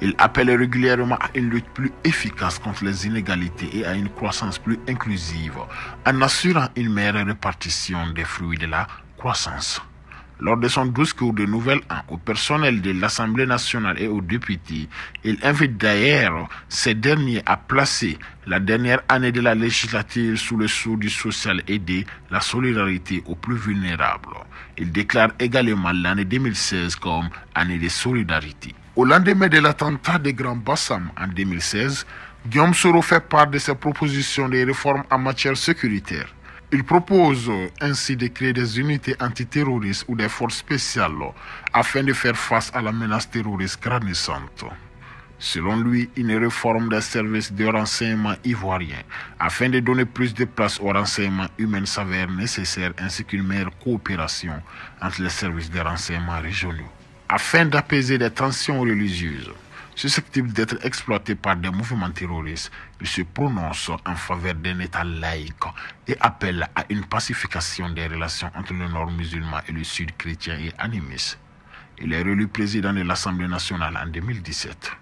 Il appelle régulièrement à une lutte plus efficace contre les inégalités et à une croissance plus inclusive, en assurant une meilleure répartition des fruits de la croissance. Lors de son discours de Nouvel An au personnel de l'Assemblée nationale et aux députés, il invite d'ailleurs ces derniers à placer la dernière année de la législature sous le sceau du social et de la solidarité aux plus vulnérables. Il déclare également l'année 2016 comme année de solidarité. Au lendemain de l'attentat de Grand Bassam en 2016, Guillaume Soro fait part de ses propositions de réformes en matière sécuritaire. Il propose ainsi de créer des unités antiterroristes ou des forces spéciales afin de faire face à la menace terroriste grandissante. Selon lui, une réforme des services de renseignement ivoiriens afin de donner plus de place au renseignement humain s'avère nécessaire ainsi qu'une meilleure coopération entre les services de renseignement régionaux. Afin d'apaiser des tensions religieuses susceptibles d'être exploitées par des mouvements terroristes, il se prononce en faveur d'un État laïque et appelle à une pacification des relations entre le nord musulman et le sud chrétien et animiste. Il est réélu président de l'Assemblée nationale en 2017.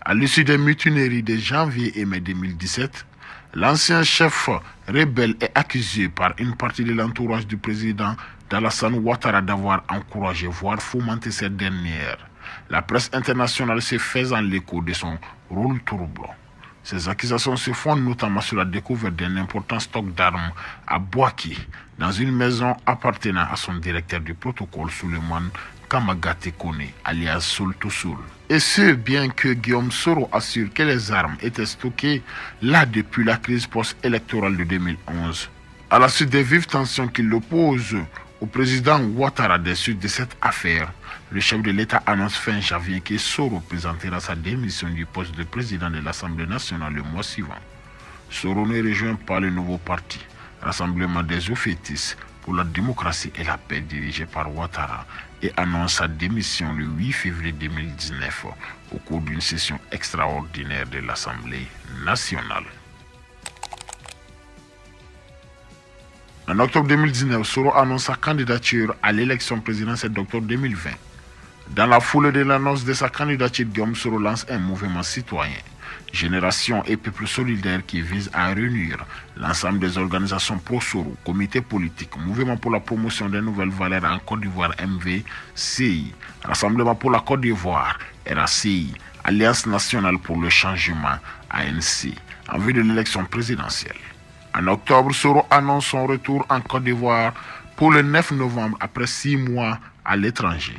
À l'issue des mutineries de janvier et mai 2017, l'ancien chef rebelle est accusé par une partie de l'entourage du président d'Alassane Ouattara d'avoir encouragé, voire fomenté cette dernière. La presse internationale se faisant l'écho de son rôle trouble. Ces accusations se fondent notamment sur la découverte d'un important stock d'armes à Bouaké, dans une maison appartenant à son directeur du protocole, Souleymane Kamagate Kone, alias Soul to Soul. Et ce, bien que Guillaume Soro assure que les armes étaient stockées là depuis la crise post-électorale de 2011. À la suite des vives tensions qui l'opposent au président Ouattara des suites de cette affaire, le chef de l'État annonce fin janvier que Soro présentera sa démission du poste de président de l'Assemblée nationale le mois suivant. Soro ne rejoint pas le nouveau parti, Rassemblement des Oufétistes pour la démocratie et la paix dirigé par Ouattara, et annonce sa démission le 8 février 2019 au cours d'une session extraordinaire de l'Assemblée nationale. En octobre 2019, Soro annonce sa candidature à l'élection présidentielle d'octobre 2020. Dans la foulée de l'annonce de sa candidature, Guillaume Soro lance un mouvement citoyen, Génération et Peuple solidaire, qui vise à réunir l'ensemble des organisations pro-Soro, comités politiques, Mouvement pour la promotion des nouvelles valeurs en Côte d'Ivoire MVCI, Rassemblement pour la Côte d'Ivoire RACI, Alliance nationale pour le changement ANC, en vue de l'élection présidentielle. En octobre, Soro annonce son retour en Côte d'Ivoire pour le 9 novembre après 6 mois à l'étranger.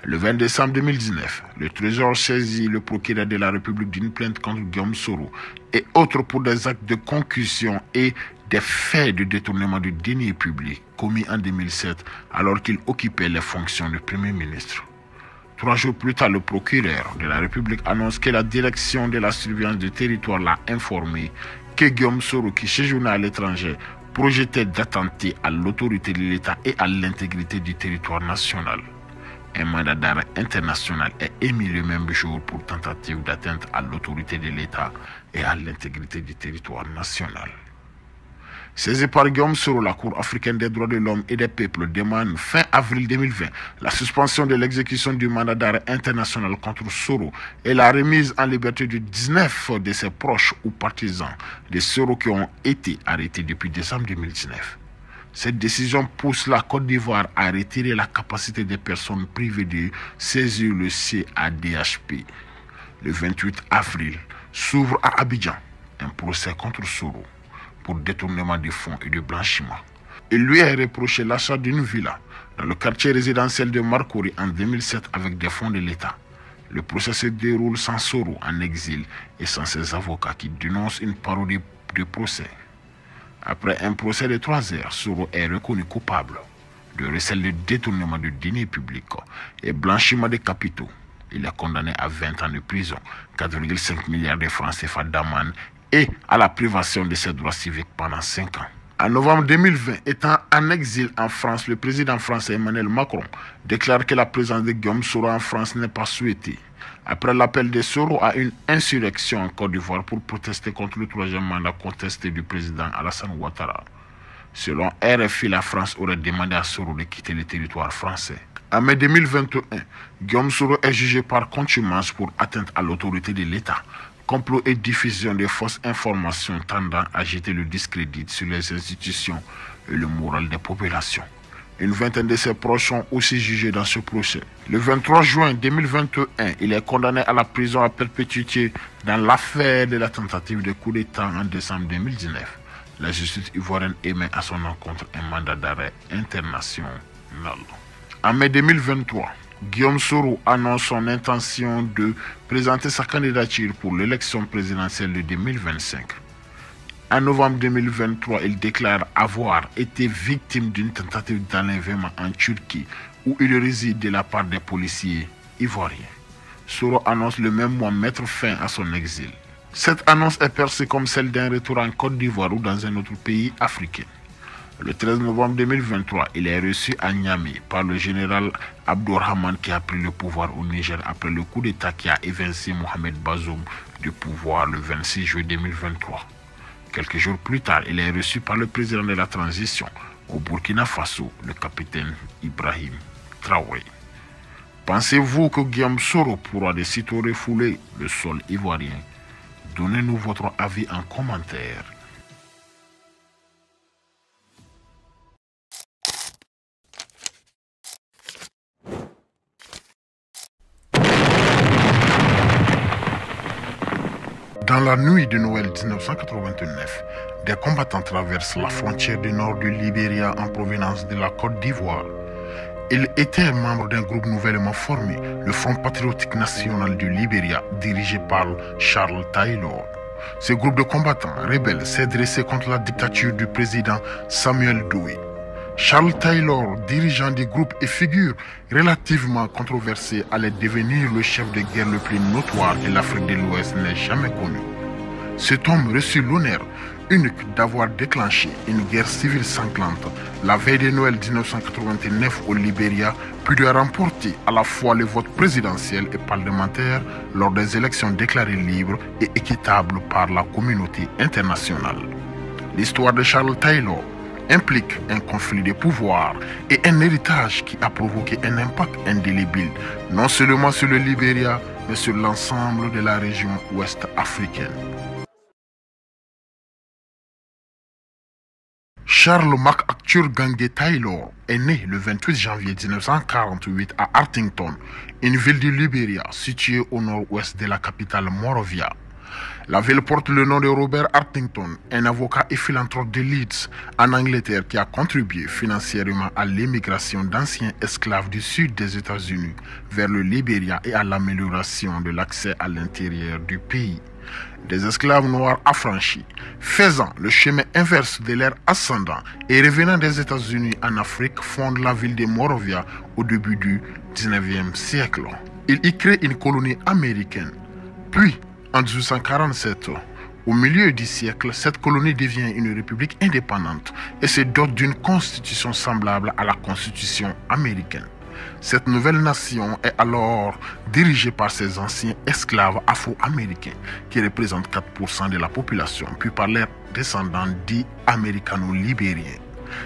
Le 20 décembre 2019, le Trésor saisit le procureur de la République d'une plainte contre Guillaume Soro et autres pour des actes de concussion et des faits de détournement de deniers publics commis en 2007 alors qu'il occupait les fonctions de Premier ministre. 3 jours plus tard, le procureur de la République annonce que la direction de la surveillance du territoire l'a informé que Guillaume Soro, qui séjournait à l'étranger, projetait d'attenter à l'autorité de l'État et à l'intégrité du territoire national. Un mandat d'arrêt international est émis le même jour pour tentative d'atteinte à l'autorité de l'État et à l'intégrité du territoire national. Saisie par Guillaume Soro, la Cour africaine des droits de l'homme et des peuples demande fin avril 2020 la suspension de l'exécution du mandat d'arrêt international contre Soro et la remise en liberté de 19 de ses proches ou partisans de Soro qui ont été arrêtés depuis décembre 2019. Cette décision pousse la Côte d'Ivoire à retirer la capacité des personnes privées de saisir le CADHP. Le 28 avril s'ouvre à Abidjan un procès contre Soro pour détournement de fonds et de blanchiment. Il lui est reproché l'achat d'une villa dans le quartier résidentiel de Marcory en 2007 avec des fonds de l'État. Le procès se déroule sans Soro en exil et sans ses avocats qui dénoncent une parodie de procès. Après un procès de 3 heures, Soro est reconnu coupable de recel de détournement de deniers publics et blanchiment de capitaux. Il est condamné à 20 ans de prison, 4,5 milliards de francs CFA d'amende et à la privation de ses droits civiques pendant 5 ans. En novembre 2020, étant en exil en France, le président français Emmanuel Macron déclare que la présence de Guillaume Soro en France n'est pas souhaitée. Après l'appel de Soro à une insurrection en Côte d'Ivoire pour protester contre le troisième mandat contesté du président Alassane Ouattara. Selon RFI, la France aurait demandé à Soro de quitter le territoire français. En mai 2021, Guillaume Soro est jugé par contumace pour atteinte à l'autorité de l'État, complot et diffusion de fausses informations tendant à jeter le discrédit sur les institutions et le moral des populations. Une vingtaine de ses proches sont aussi jugés dans ce procès. Le 23 juin 2021, il est condamné à la prison à perpétuité dans l'affaire de la tentative de coup d'État en décembre 2019. La justice ivoirienne émet à son encontre un mandat d'arrêt international. En mai 2023, Guillaume Soro annonce son intention de présenter sa candidature pour l'élection présidentielle de 2025. En novembre 2023, il déclare avoir été victime d'une tentative d'enlèvement en Turquie où il réside de la part des policiers ivoiriens. Soro annonce le même mois mettre fin à son exil. Cette annonce est perçue comme celle d'un retour en Côte d'Ivoire ou dans un autre pays africain. Le 13 novembre 2023, il est reçu à Niamey par le général Abdourahmane qui a pris le pouvoir au Niger après le coup d'État qui a évincé Mohamed Bazoum du pouvoir le 26 juillet 2023. Quelques jours plus tard, il est reçu par le président de la transition au Burkina Faso, le capitaine Ibrahim Traoré. Pensez-vous que Guillaume Soro pourra de sitôt refouler le sol ivoirien? Donnez-nous votre avis en commentaire. Dans la nuit de Noël 1989, des combattants traversent la frontière du nord du Libéria en provenance de la Côte d'Ivoire. Ils étaient membres d'un groupe nouvellement formé, le Front patriotique national du Libéria, dirigé par Charles Taylor. Ce groupe de combattants rebelles s'est dressé contre la dictature du président Samuel Doe. Charles Taylor, dirigeant du groupe et figure relativement controversée, allait devenir le chef de guerre le plus notoire que l'Afrique de l'Ouest n'ait jamais connu. Cet homme reçut l'honneur unique d'avoir déclenché une guerre civile sanglante la veille de Noël 1989 au Libéria, puis de remporter à la fois le vote présidentiel et parlementaire lors des élections déclarées libres et équitables par la communauté internationale. L'histoire de Charles Taylor implique un conflit de pouvoir et un héritage qui a provoqué un impact indélébile, non seulement sur le Libéria, mais sur l'ensemble de la région ouest africaine. Charles MacArthur Gangue Taylor est né le 28 janvier 1948 à Artington, une ville du Libéria située au nord-ouest de la capitale Monrovia. La ville porte le nom de Robert Artington, un avocat et philanthrope de Leeds, en Angleterre, qui a contribué financièrement à l'émigration d'anciens esclaves du sud des États-Unis vers le Libéria et à l'amélioration de l'accès à l'intérieur du pays. Des esclaves noirs affranchis, faisant le chemin inverse de leur ascendant et revenant des États-Unis en Afrique, fondent la ville de Monrovia au début du 19e siècle. Ils y créent une colonie américaine. Puis, en 1847, au milieu du siècle, cette colonie devient une république indépendante et se dote d'une constitution semblable à la constitution américaine. Cette nouvelle nation est alors dirigée par ses anciens esclaves afro-américains qui représentent 4% de la population, puis par leurs descendants dits américano-libériens.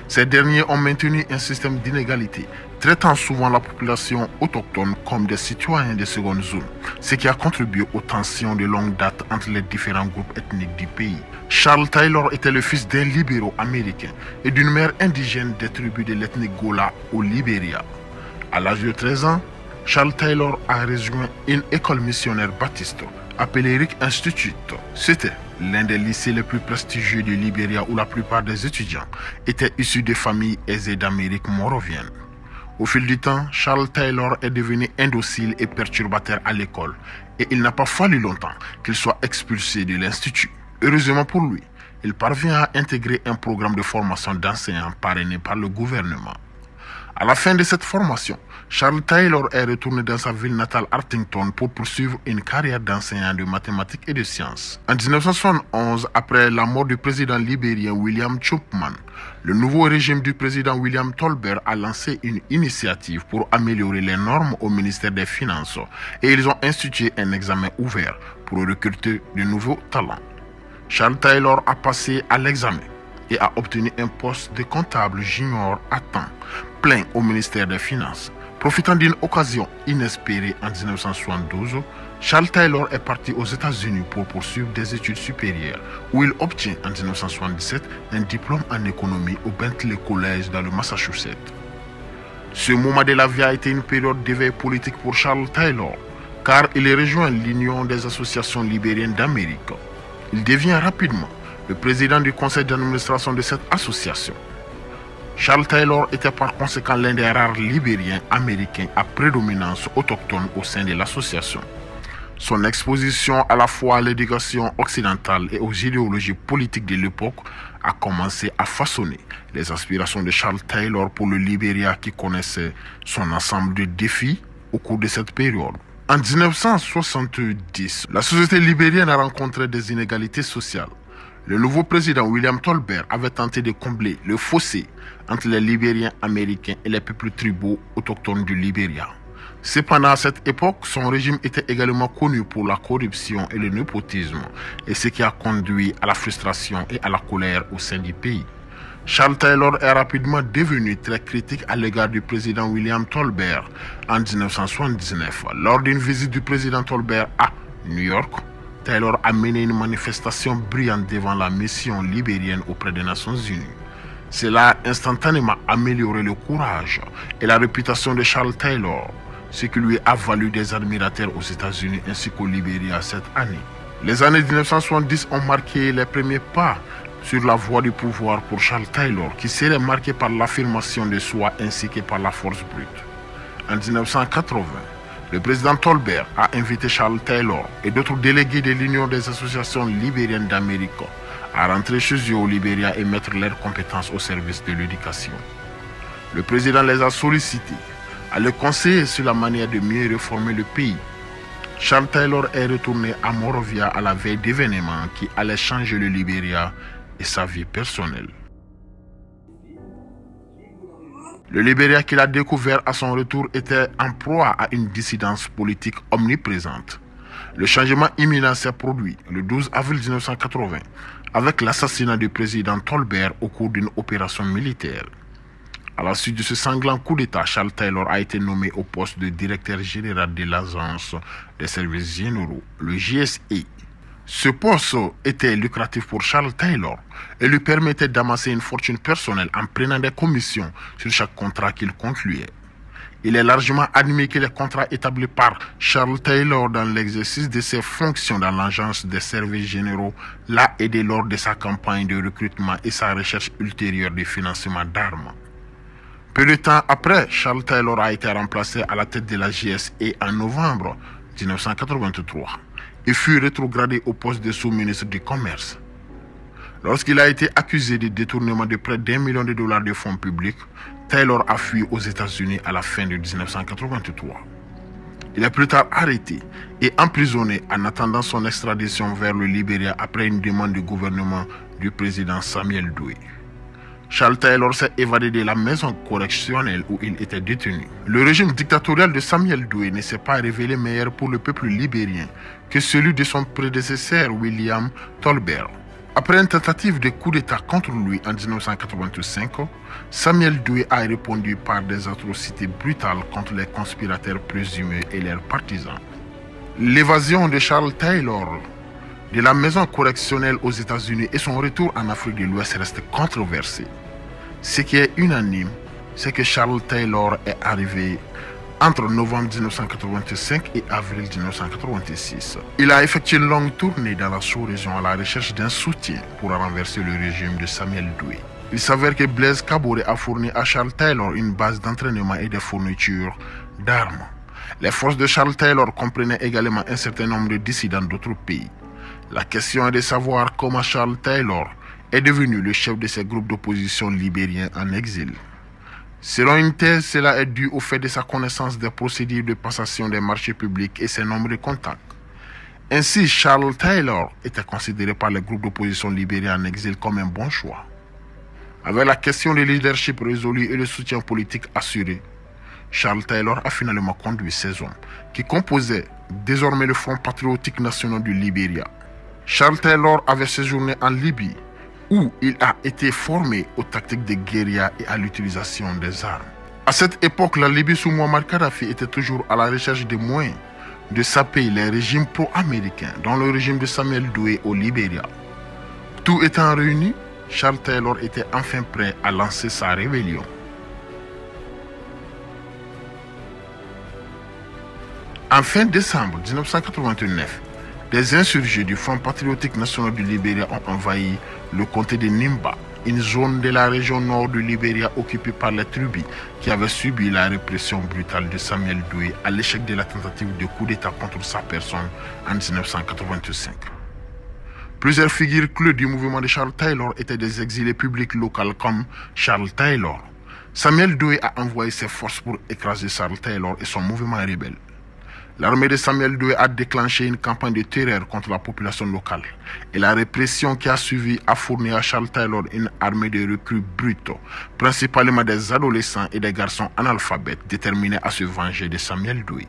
Ces derniers ont maintenu un système d'inégalité, traitant souvent la population autochtone comme des citoyens de seconde zone, ce qui a contribué aux tensions de longue date entre les différents groupes ethniques du pays. Charles Taylor était le fils d'un libéraux américain et d'une mère indigène des tribus de l'ethnie Gola au Libéria. À l'âge de 13 ans, Charles Taylor a rejoint une école missionnaire baptiste appelée Rick Institute. C'était l'un des lycées les plus prestigieux du Libéria où la plupart des étudiants étaient issus de familles aisées d'Amérique morovienne. Au fil du temps, Charles Taylor est devenu indocile et perturbateur à l'école et il n'a pas fallu longtemps qu'il soit expulsé de l'institut. Heureusement pour lui, il parvient à intégrer un programme de formation d'enseignants parrainé par le gouvernement. À la fin de cette formation, Charles Taylor est retourné dans sa ville natale Arlington pour poursuivre une carrière d'enseignant de mathématiques et de sciences. En 1971, après la mort du président libérien William Tubman, le nouveau régime du président William Tolbert a lancé une initiative pour améliorer les normes au ministère des Finances et ils ont institué un examen ouvert pour recruter de nouveaux talents. Charles Taylor a passé à l'examen et a obtenu un poste de comptable junior à temps plein au ministère des Finances. Profitant d'une occasion inespérée en 1972, Charles Taylor est parti aux États-Unis pour poursuivre des études supérieures, où il obtient en 1977 un diplôme en économie au Bentley College dans le Massachusetts. Ce moment de la vie a été une période d'éveil politique pour Charles Taylor, car il rejoint l'Union des associations libériennes d'Amérique. Il devient rapidement le président du conseil d'administration de cette association. Charles Taylor était par conséquent l'un des rares libériens américains à prédominance autochtone au sein de l'association. Son exposition à la fois à l'éducation occidentale et aux idéologies politiques de l'époque a commencé à façonner les aspirations de Charles Taylor pour le Libéria qui connaissait son ensemble de défis au cours de cette période. En 1970, la société libérienne a rencontré des inégalités sociales. Le nouveau président William Tolbert avait tenté de combler le fossé entre les Libériens américains et les peuples tribaux autochtones du Libéria. Cependant, à cette époque, son régime était également connu pour la corruption et le népotisme, et ce qui a conduit à la frustration et à la colère au sein du pays. Charles Taylor est rapidement devenu très critique à l'égard du président William Tolbert en 1979. Lors d'une visite du président Tolbert à New York, Taylor a mené une manifestation brillante devant la mission libérienne auprès des Nations Unies. Cela a instantanément amélioré le courage et la réputation de Charles Taylor, ce qui lui a valu des admirateurs aux États-Unis ainsi qu'au Libéria cette année. Les années 1970 ont marqué les premiers pas sur la voie du pouvoir pour Charles Taylor, qui serait marqué par l'affirmation de soi ainsi que par la force brute. En 1980, le président Tolbert a invité Charles Taylor et d'autres délégués de l'Union des associations libériennes d'Amérique à rentrer chez eux au Libéria et mettre leurs compétences au service de l'éducation. Le président les a sollicités à le conseiller sur la manière de mieux réformer le pays. Charles Taylor est retourné à Monrovia à la veille d'événements qui allaient changer le Libéria et sa vie personnelle. Le Libéria qu'il a découvert à son retour était en proie à une dissidence politique omniprésente. Le changement imminent s'est produit le 12 avril 1980 avec l'assassinat du président Tolbert au cours d'une opération militaire. À la suite de ce sanglant coup d'État, Charles Taylor a été nommé au poste de directeur général de l'Agence des services généraux, le GSA. Ce poste était lucratif pour Charles Taylor et lui permettait d'amasser une fortune personnelle en prenant des commissions sur chaque contrat qu'il concluait. Il est largement admis que les contrats établis par Charles Taylor dans l'exercice de ses fonctions dans l'Agence des services généraux l'a aidé lors de sa campagne de recrutement et sa recherche ultérieure de financement d'armes. Peu de temps après, Charles Taylor a été remplacé à la tête de la GSA en novembre 1983 et fut rétrogradé au poste de sous-ministre du Commerce. Lorsqu'il a été accusé de détournement de près d'$1 million de fonds publics, Taylor a fui aux États-Unis à la fin de 1983. Il est plus tard arrêté et emprisonné en attendant son extradition vers le Libéria après une demande du gouvernement du président Samuel Doe. Charles Taylor s'est évadé de la maison correctionnelle où il était détenu. Le régime dictatorial de Samuel Doe ne s'est pas révélé meilleur pour le peuple libérien que celui de son prédécesseur William Tolbert. Après une tentative de coup d'État contre lui en 1985, Samuel Doe a répondu par des atrocités brutales contre les conspirateurs présumés et leurs partisans. L'évasion de Charles Taylor de la maison correctionnelle aux États-Unis et son retour en Afrique de l'Ouest restent controversés. Ce qui est unanime, c'est que Charles Taylor est arrivé entre novembre 1985 et avril 1986. Il a effectué une longue tournée dans la sous-région à la recherche d'un soutien pour renverser le régime de Samuel Doe. Il s'avère que Blaise Kaboré a fourni à Charles Taylor une base d'entraînement et des fournitures d'armes. Les forces de Charles Taylor comprenaient également un certain nombre de dissidents d'autres pays. La question est de savoir comment Charles Taylor est devenu le chef de ces groupes d'opposition libériens en exil. Selon une thèse, cela est dû au fait de sa connaissance des procédures de passation des marchés publics et ses nombreux contacts. Ainsi, Charles Taylor était considéré par les groupes d'opposition libériens en exil comme un bon choix. Avec la question du leadership résolu et le soutien politique assuré, Charles Taylor a finalement conduit ces hommes, qui composaient désormais le Front patriotique national du Libéria. Charles Taylor avait séjourné en Libye, où il a été formé aux tactiques de guérilla et à l'utilisation des armes. À cette époque, la Libye sous Muammar Kadhafi était toujours à la recherche des moyens de saper les régimes pro-américains, dont le régime de Samuel Doe au Libéria. Tout étant réuni, Charles Taylor était enfin prêt à lancer sa rébellion. En fin décembre 1989, des insurgés du Front patriotique national du Libéria ont envahi le comté de Nimba, une zone de la région nord du Libéria occupée par les tribus qui avaient subi la répression brutale de Samuel Doe à l'échec de la tentative de coup d'État contre sa personne en 1985. Plusieurs figures clés du mouvement de Charles Taylor étaient des exilés publics locaux comme Charles Taylor. Samuel Doe a envoyé ses forces pour écraser Charles Taylor et son mouvement rebelle. L'armée de Samuel Doe a déclenché une campagne de terreur contre la population locale. Et la répression qui a suivi a fourni à Charles Taylor une armée de recrues brutes, principalement des adolescents et des garçons analphabètes déterminés à se venger de Samuel Doe.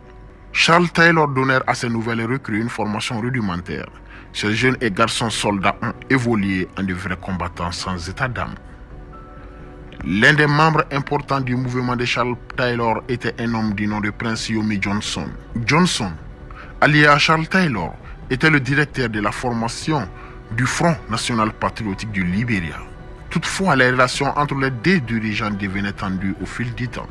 Charles Taylor donnait à ces nouvelles recrues une formation rudimentaire. Ces jeunes et garçons soldats ont évolué en de vrais combattants sans état d'âme. L'un des membres importants du mouvement de Charles Taylor était un homme du nom de Prince Yomi Johnson. Johnson, allié à Charles Taylor, était le directeur de la formation du Front national patriotique du Libéria. Toutefois, les relations entre les deux dirigeants devenaient tendues au fil du temps.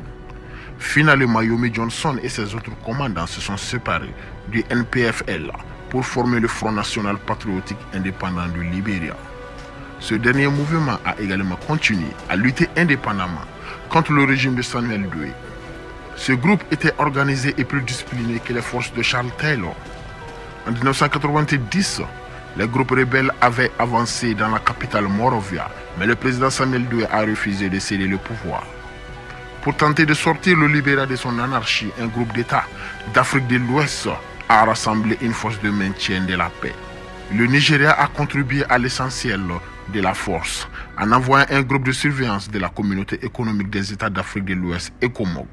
Finalement, Yomi Johnson et ses autres commandants se sont séparés du NPFL pour former le Front national patriotique indépendant du Libéria. Ce dernier mouvement a également continué à lutter indépendamment contre le régime de Samuel Doe. Ce groupe était organisé et plus discipliné que les forces de Charles Taylor. En 1990, les groupes rebelles avaient avancé dans la capitale Monrovia, mais le président Samuel Doe a refusé de céder le pouvoir. Pour tenter de sortir le Libéria de son anarchie, un groupe d'États d'Afrique de l'Ouest a rassemblé une force de maintien de la paix. Le Nigeria a contribué à l'essentiel de la force en envoyant un groupe de surveillance de la communauté économique des États d'Afrique de l'Ouest, ECOMOG.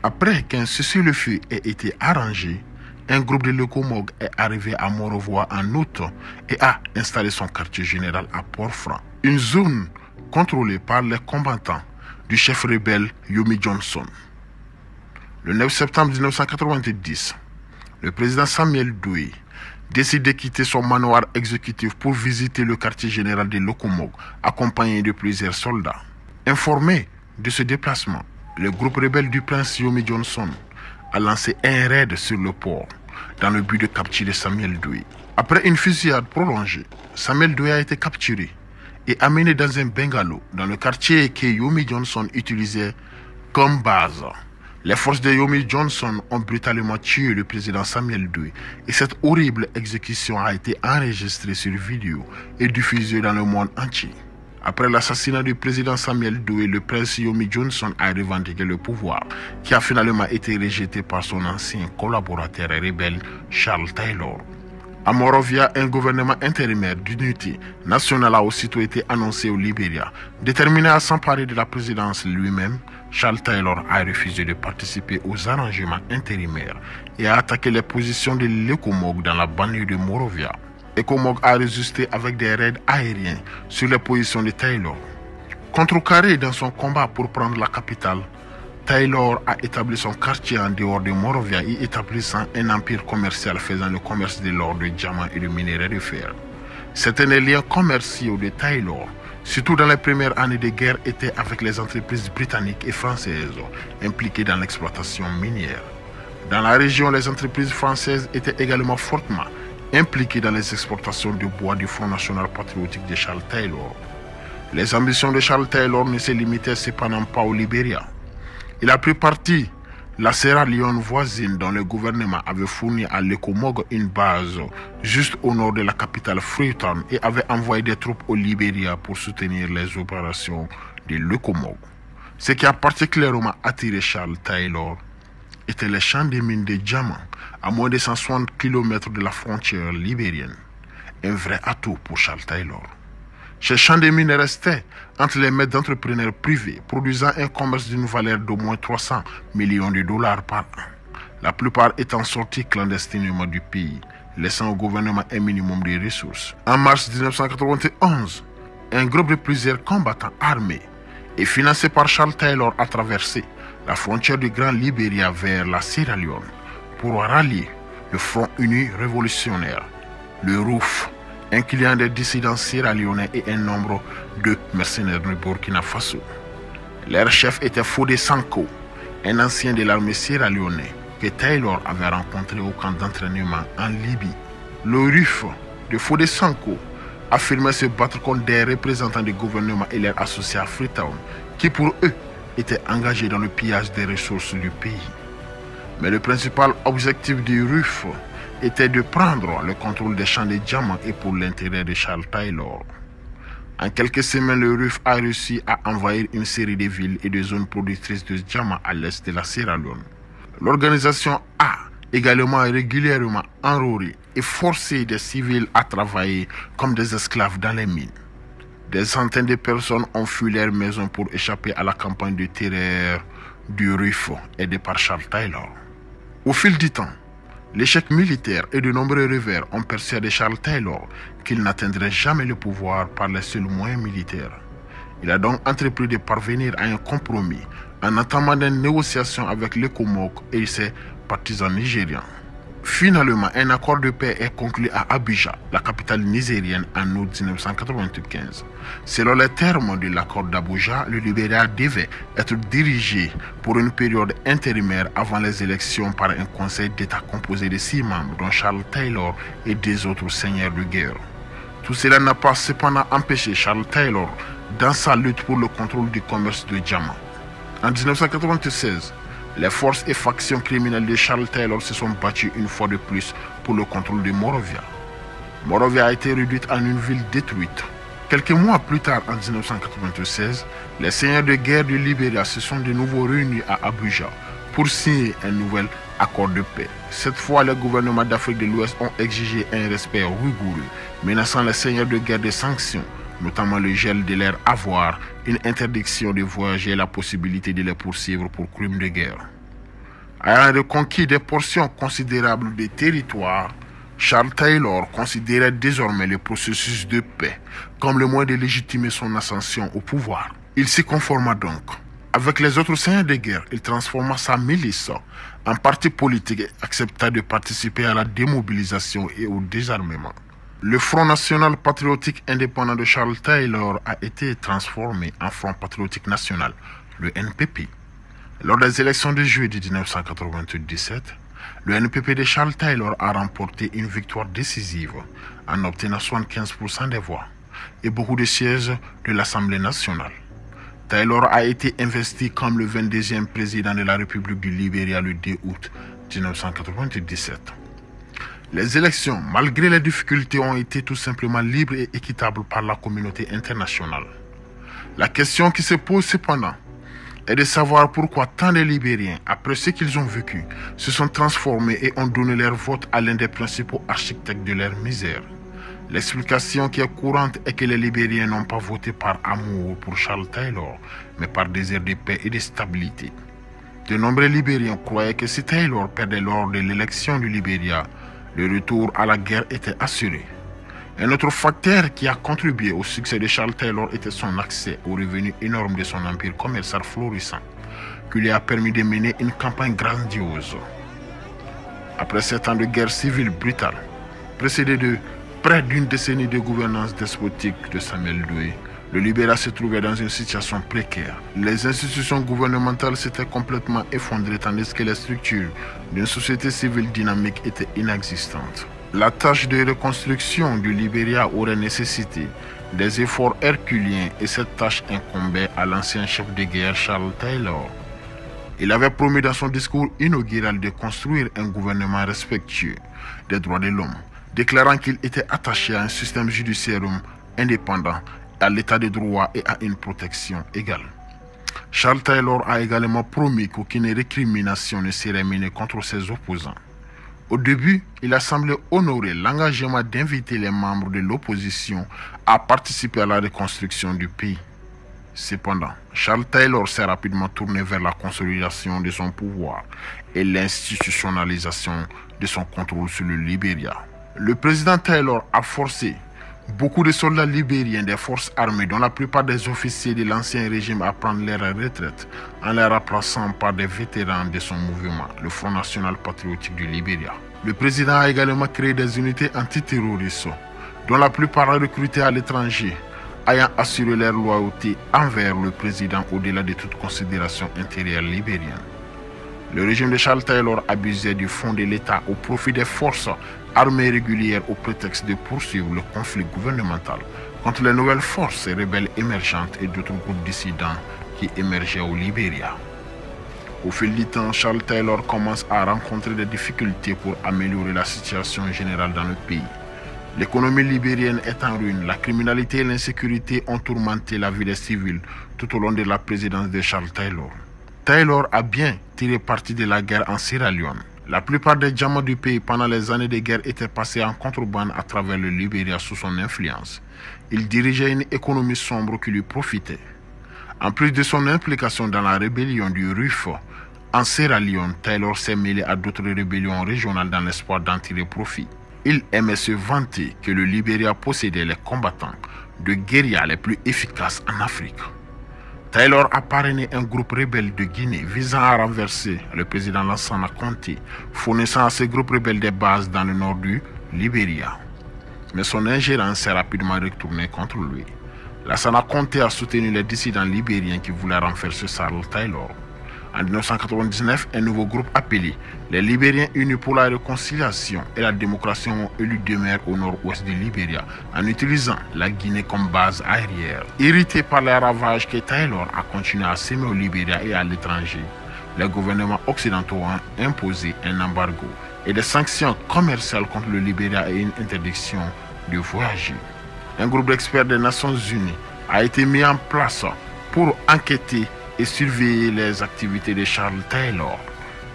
Après qu'un cessez-le-feu ait été arrangé, un groupe de l'ECOMOG est arrivé à Monrovia en août et a installé son quartier général à Port-Franc, une zone contrôlée par les combattants du chef rebelle Yomi Johnson. Le 9 septembre 1990, le président Samuel Doe décide de quitter son manoir exécutif pour visiter le quartier général de l'ECOMOG, accompagné de plusieurs soldats. Informé de ce déplacement, le groupe rebelle du prince Yomi Johnson a lancé un raid sur le port, dans le but de capturer Samuel Doe. Après une fusillade prolongée, Samuel Doe a été capturé et amené dans un bungalow dans le quartier que Yomi Johnson utilisait comme base. Les forces de Yomi Johnson ont brutalement tué le président Samuel Doe et cette horrible exécution a été enregistrée sur vidéo et diffusée dans le monde entier. Après l'assassinat du président Samuel Doe, le prince Yomi Johnson a revendiqué le pouvoir, qui a finalement été rejeté par son ancien collaborateur rebelle Charles Taylor. À Monrovia, un gouvernement intérimaire d'unité nationale a aussitôt été annoncé au Libéria. Déterminé à s'emparer de la présidence lui-même, Charles Taylor a refusé de participer aux arrangements intérimaires et a attaqué les positions de l'ECOMOG dans la banlieue de Monrovia. ECOMOG a résisté avec des raids aériens sur les positions de Taylor. Contrecarré dans son combat pour prendre la capitale, Taylor a établi son quartier en dehors de Monrovia y établissant un empire commercial faisant le commerce de l'or, de diamants et de minerais de fer. Certains des liens commerciaux de Taylor, surtout dans les premières années de guerre, étaient avec les entreprises britanniques et françaises impliquées dans l'exploitation minière. Dans la région, les entreprises françaises étaient également fortement impliquées dans les exportations de bois du Front national patriotique de Charles Taylor. Les ambitions de Charles Taylor ne se limitaient cependant pas au Libéria. Il a pris parti la Sierra Leone voisine dont le gouvernement avait fourni à l'ECOMOG une base juste au nord de la capitale Freetown et avait envoyé des troupes au Libéria pour soutenir les opérations de l'ECOMOG. Ce qui a particulièrement attiré Charles Taylor étaient les champs de mines de diamants à moins de 160 km de la frontière libérienne. Un vrai atout pour Charles Taylor. Ces champs de mines restaient entre les mains d'entrepreneurs privés produisant un commerce d'une valeur d'au moins 300 millions de dollars par an. La plupart étant sortis clandestinement du pays, laissant au gouvernement un minimum de ressources. En mars 1991, un groupe de plusieurs combattants armés et financé par Charles Taylor a traversé la frontière du Grand Libéria vers la Sierra Leone pour rallier le Front Uni révolutionnaire, le RUF, un client des dissidents sierra-léonais et un nombre de mercenaires du Burkina Faso. Leur chef était Fodé Sanko, un ancien de l'armée sierra-léonaise que Taylor avait rencontré au camp d'entraînement en Libye. Le RUF de Fodé Sanko affirmait se battre contre des représentants du gouvernement et leurs associés à Freetown, qui pour eux étaient engagés dans le pillage des ressources du pays. Mais le principal objectif du RUF était de prendre le contrôle des champs de diamants et pour l'intérêt de Charles Taylor. En quelques semaines, le RUF a réussi à envahir une série de villes et de zones productrices de diamants à l'est de la Sierra Leone. L'organisation a également régulièrement enrôlé et forcé des civils à travailler comme des esclaves dans les mines. Des centaines de personnes ont fui leur maison pour échapper à la campagne de terreur du RUF aidé par Charles Taylor. Au fil du temps, l'échec militaire et de nombreux revers ont persuadé Charles Taylor qu'il n'atteindrait jamais le pouvoir par les seuls moyens militaires. Il a donc entrepris de parvenir à un compromis en entamant des négociations avec l'ECOMOG et ses partisans nigérians. Finalement, un accord de paix est conclu à Abuja, la capitale nigérienne, en août 1995. Selon les termes de l'accord d'Abuja, le Libéria devait être dirigé pour une période intérimaire avant les élections par un conseil d'État composé de 6 membres, dont Charles Taylor et 2 autres seigneurs de guerre. Tout cela n'a pas cependant empêché Charles Taylor dans sa lutte pour le contrôle du commerce de diamants. En 1996, les forces et factions criminelles de Charles Taylor se sont battues une fois de plus pour le contrôle de Monrovia. Monrovia a été réduite en une ville détruite. Quelques mois plus tard, en 1996, les seigneurs de guerre du Libéria se sont de nouveau réunis à Abuja pour signer un nouvel accord de paix. Cette fois, les gouvernements d'Afrique de l'Ouest ont exigé un respect rigoureux, menaçant les seigneurs de guerre de sanctions, notamment le gel de leur avoir, une interdiction de voyager et la possibilité de les poursuivre pour crimes de guerre. Ayant reconquis des portions considérables de territoire, Charles Taylor considérait désormais le processus de paix comme le moyen de légitimer son ascension au pouvoir. Il s'y conforma donc. Avec les autres seigneurs de guerre, il transforma sa milice en parti politique et accepta de participer à la démobilisation et au désarmement. Le Front National Patriotique Indépendant de Charles Taylor a été transformé en Front Patriotique National, le NPP. Lors des élections de juillet de 1997, le NPP de Charles Taylor a remporté une victoire décisive en obtenant 75% des voix et beaucoup de sièges de l'Assemblée nationale. Taylor a été investi comme le 22e président de la République du Libéria le 2 août 1997. Les élections, malgré les difficultés, ont été tout simplement libres et équitables par la communauté internationale. La question qui se pose cependant est de savoir pourquoi tant de Libériens, après ce qu'ils ont vécu, se sont transformés et ont donné leur vote à l'un des principaux architectes de leur misère. L'explication qui est courante est que les Libériens n'ont pas voté par amour pour Charles Taylor, mais par désir de paix et de stabilité. De nombreux Libériens croyaient que si Taylor perdait lors de l'élection du Libéria, le retour à la guerre était assuré. Un autre facteur qui a contribué au succès de Charles Taylor était son accès aux revenus énormes de son empire commercial florissant, qui lui a permis de mener une campagne grandiose. Après 7 ans de guerre civile brutale, précédée de près d'une décennie de gouvernance despotique de Samuel Doe, le Libéria se trouvait dans une situation précaire. Les institutions gouvernementales s'étaient complètement effondrées tandis que les structures d'une société civile dynamique étaient inexistantes. La tâche de reconstruction du Libéria aurait nécessité des efforts herculiens et cette tâche incombait à l'ancien chef de guerre Charles Taylor. Il avait promis dans son discours inaugural de construire un gouvernement respectueux des droits de l'homme, déclarant qu'il était attaché à un système judiciaire indépendant, à l'état de droit et à une protection égale. Charles Taylor a également promis qu'aucune récrimination ne serait menée contre ses opposants. Au début, il a semblé honorer l'engagement d'inviter les membres de l'opposition à participer à la reconstruction du pays. Cependant, Charles Taylor s'est rapidement tourné vers la consolidation de son pouvoir et l'institutionnalisation de son contrôle sur le Libéria. Le président Taylor a forcé beaucoup de soldats libériens des forces armées, dont la plupart des officiers de l'ancien régime, à prendre leur retraite en les remplaçant par des vétérans de son mouvement, le Front National Patriotique du Libéria. Le président a également créé des unités antiterroristes, dont la plupart recrutées à l'étranger, ayant assuré leur loyauté envers le président au-delà de toute considération intérieure libérienne. Le régime de Charles Taylor abusait du fonds de l'État au profit des forces armées régulières au prétexte de poursuivre le conflit gouvernemental contre les nouvelles forces rebelles émergentes et d'autres groupes dissidents qui émergeaient au Libéria. Au fil du temps, Charles Taylor commence à rencontrer des difficultés pour améliorer la situation générale dans le pays. L'économie libérienne est en ruine, la criminalité et l'insécurité ont tourmenté la vie des civils tout au long de la présidence de Charles Taylor. Taylor a bien tiré parti de la guerre en Sierra Leone. La plupart des diamants du pays pendant les années de guerre étaient passés en contrebande à travers le Libéria sous son influence. Il dirigeait une économie sombre qui lui profitait. En plus de son implication dans la rébellion du Rufo en Sierra Leone, Taylor s'est mêlé à d'autres rébellions régionales dans l'espoir d'en tirer profit. Il aimait se vanter que le Libéria possédait les combattants de guérilla les plus efficaces en Afrique. Taylor a parrainé un groupe rebelle de Guinée visant à renverser le président Lansana Conté, fournissant à ce groupe rebelle des bases dans le nord du Libéria. Mais son ingérence s'est rapidement retournée contre lui. Lansana Conté a soutenu les dissidents libériens qui voulaient renverser Charles Taylor. En 1999, un nouveau groupe appelé les Libériens Unis pour la Réconciliation et la Démocratie ont élu deux maires au nord-ouest du Libéria en utilisant la Guinée comme base aérienne. Irrité par les ravages que Taylor a continué à s'aimer au Libéria et à l'étranger, les gouvernements occidentaux ont imposé un embargo et des sanctions commerciales contre le Libéria et une interdiction de voyager. Un groupe d'experts des Nations Unies a été mis en place pour enquêter et surveiller les activités de Charles Taylor.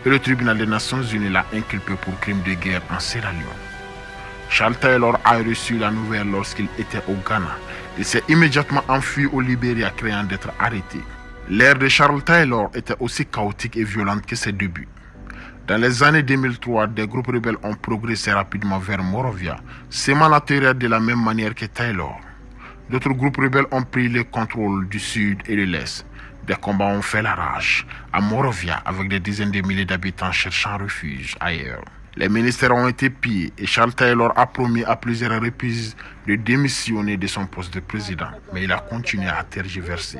Et le tribunal des Nations Unies l'a inculpé pour crime de guerre en Sierra Leone. Charles Taylor a reçu la nouvelle lorsqu'il était au Ghana. Il s'est immédiatement enfui au Libéria, craignant d'être arrêté. L'ère de Charles Taylor était aussi chaotique et violente que ses débuts. Dans les années 2003, des groupes rebelles ont progressé rapidement vers Monrovia, sémant la terreur de la même manière que Taylor. D'autres groupes rebelles ont pris le contrôle du sud et de l'est. Des combats ont fait la rage à Monrovia avec des dizaines de milliers d'habitants cherchant refuge ailleurs. Les ministères ont été pillés et Charles Taylor a promis à plusieurs reprises de démissionner de son poste de président, mais il a continué à tergiverser.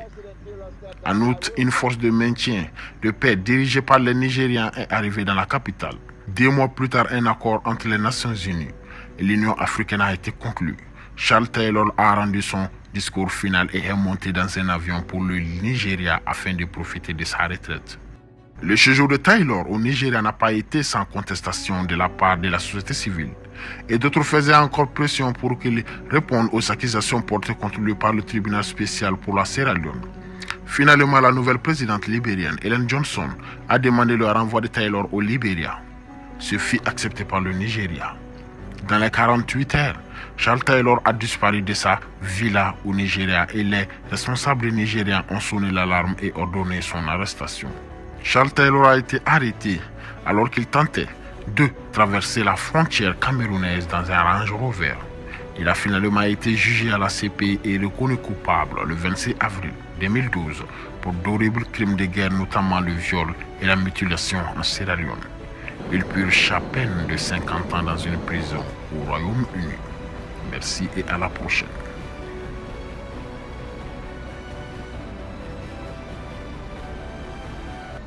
En août, une force de maintien de paix dirigée par les Nigérians est arrivée dans la capitale. 2 mois plus tard, un accord entre les Nations Unies et l'Union africaine a été conclu. Charles Taylor a rendu son discours final et est monté dans un avion pour le Nigeria afin de profiter de sa retraite. Le séjour de Taylor au Nigeria n'a pas été sans contestation de la part de la société civile et d'autres faisaient encore pression pour qu'il réponde aux accusations portées contre lui par le tribunal spécial pour la Sierra Leone. Finalement, la nouvelle présidente libérienne, Ellen Johnson, a demandé le renvoi de Taylor au Libéria. Ce fut accepté par le Nigeria. Dans les 48 heures, Charles Taylor a disparu de sa villa au Nigeria et les responsables nigériens ont sonné l'alarme et ordonné son arrestation. Charles Taylor a été arrêté alors qu'il tentait de traverser la frontière camerounaise dans un Range Rover. Il a finalement été jugé à la CPI et reconnu coupable le 26 avril 2012 pour d'horribles crimes de guerre, notamment le viol et la mutilation en Sierra Leone. Il purge à peine de 50 ans dans une prison au Royaume-Uni. Merci et à la prochaine.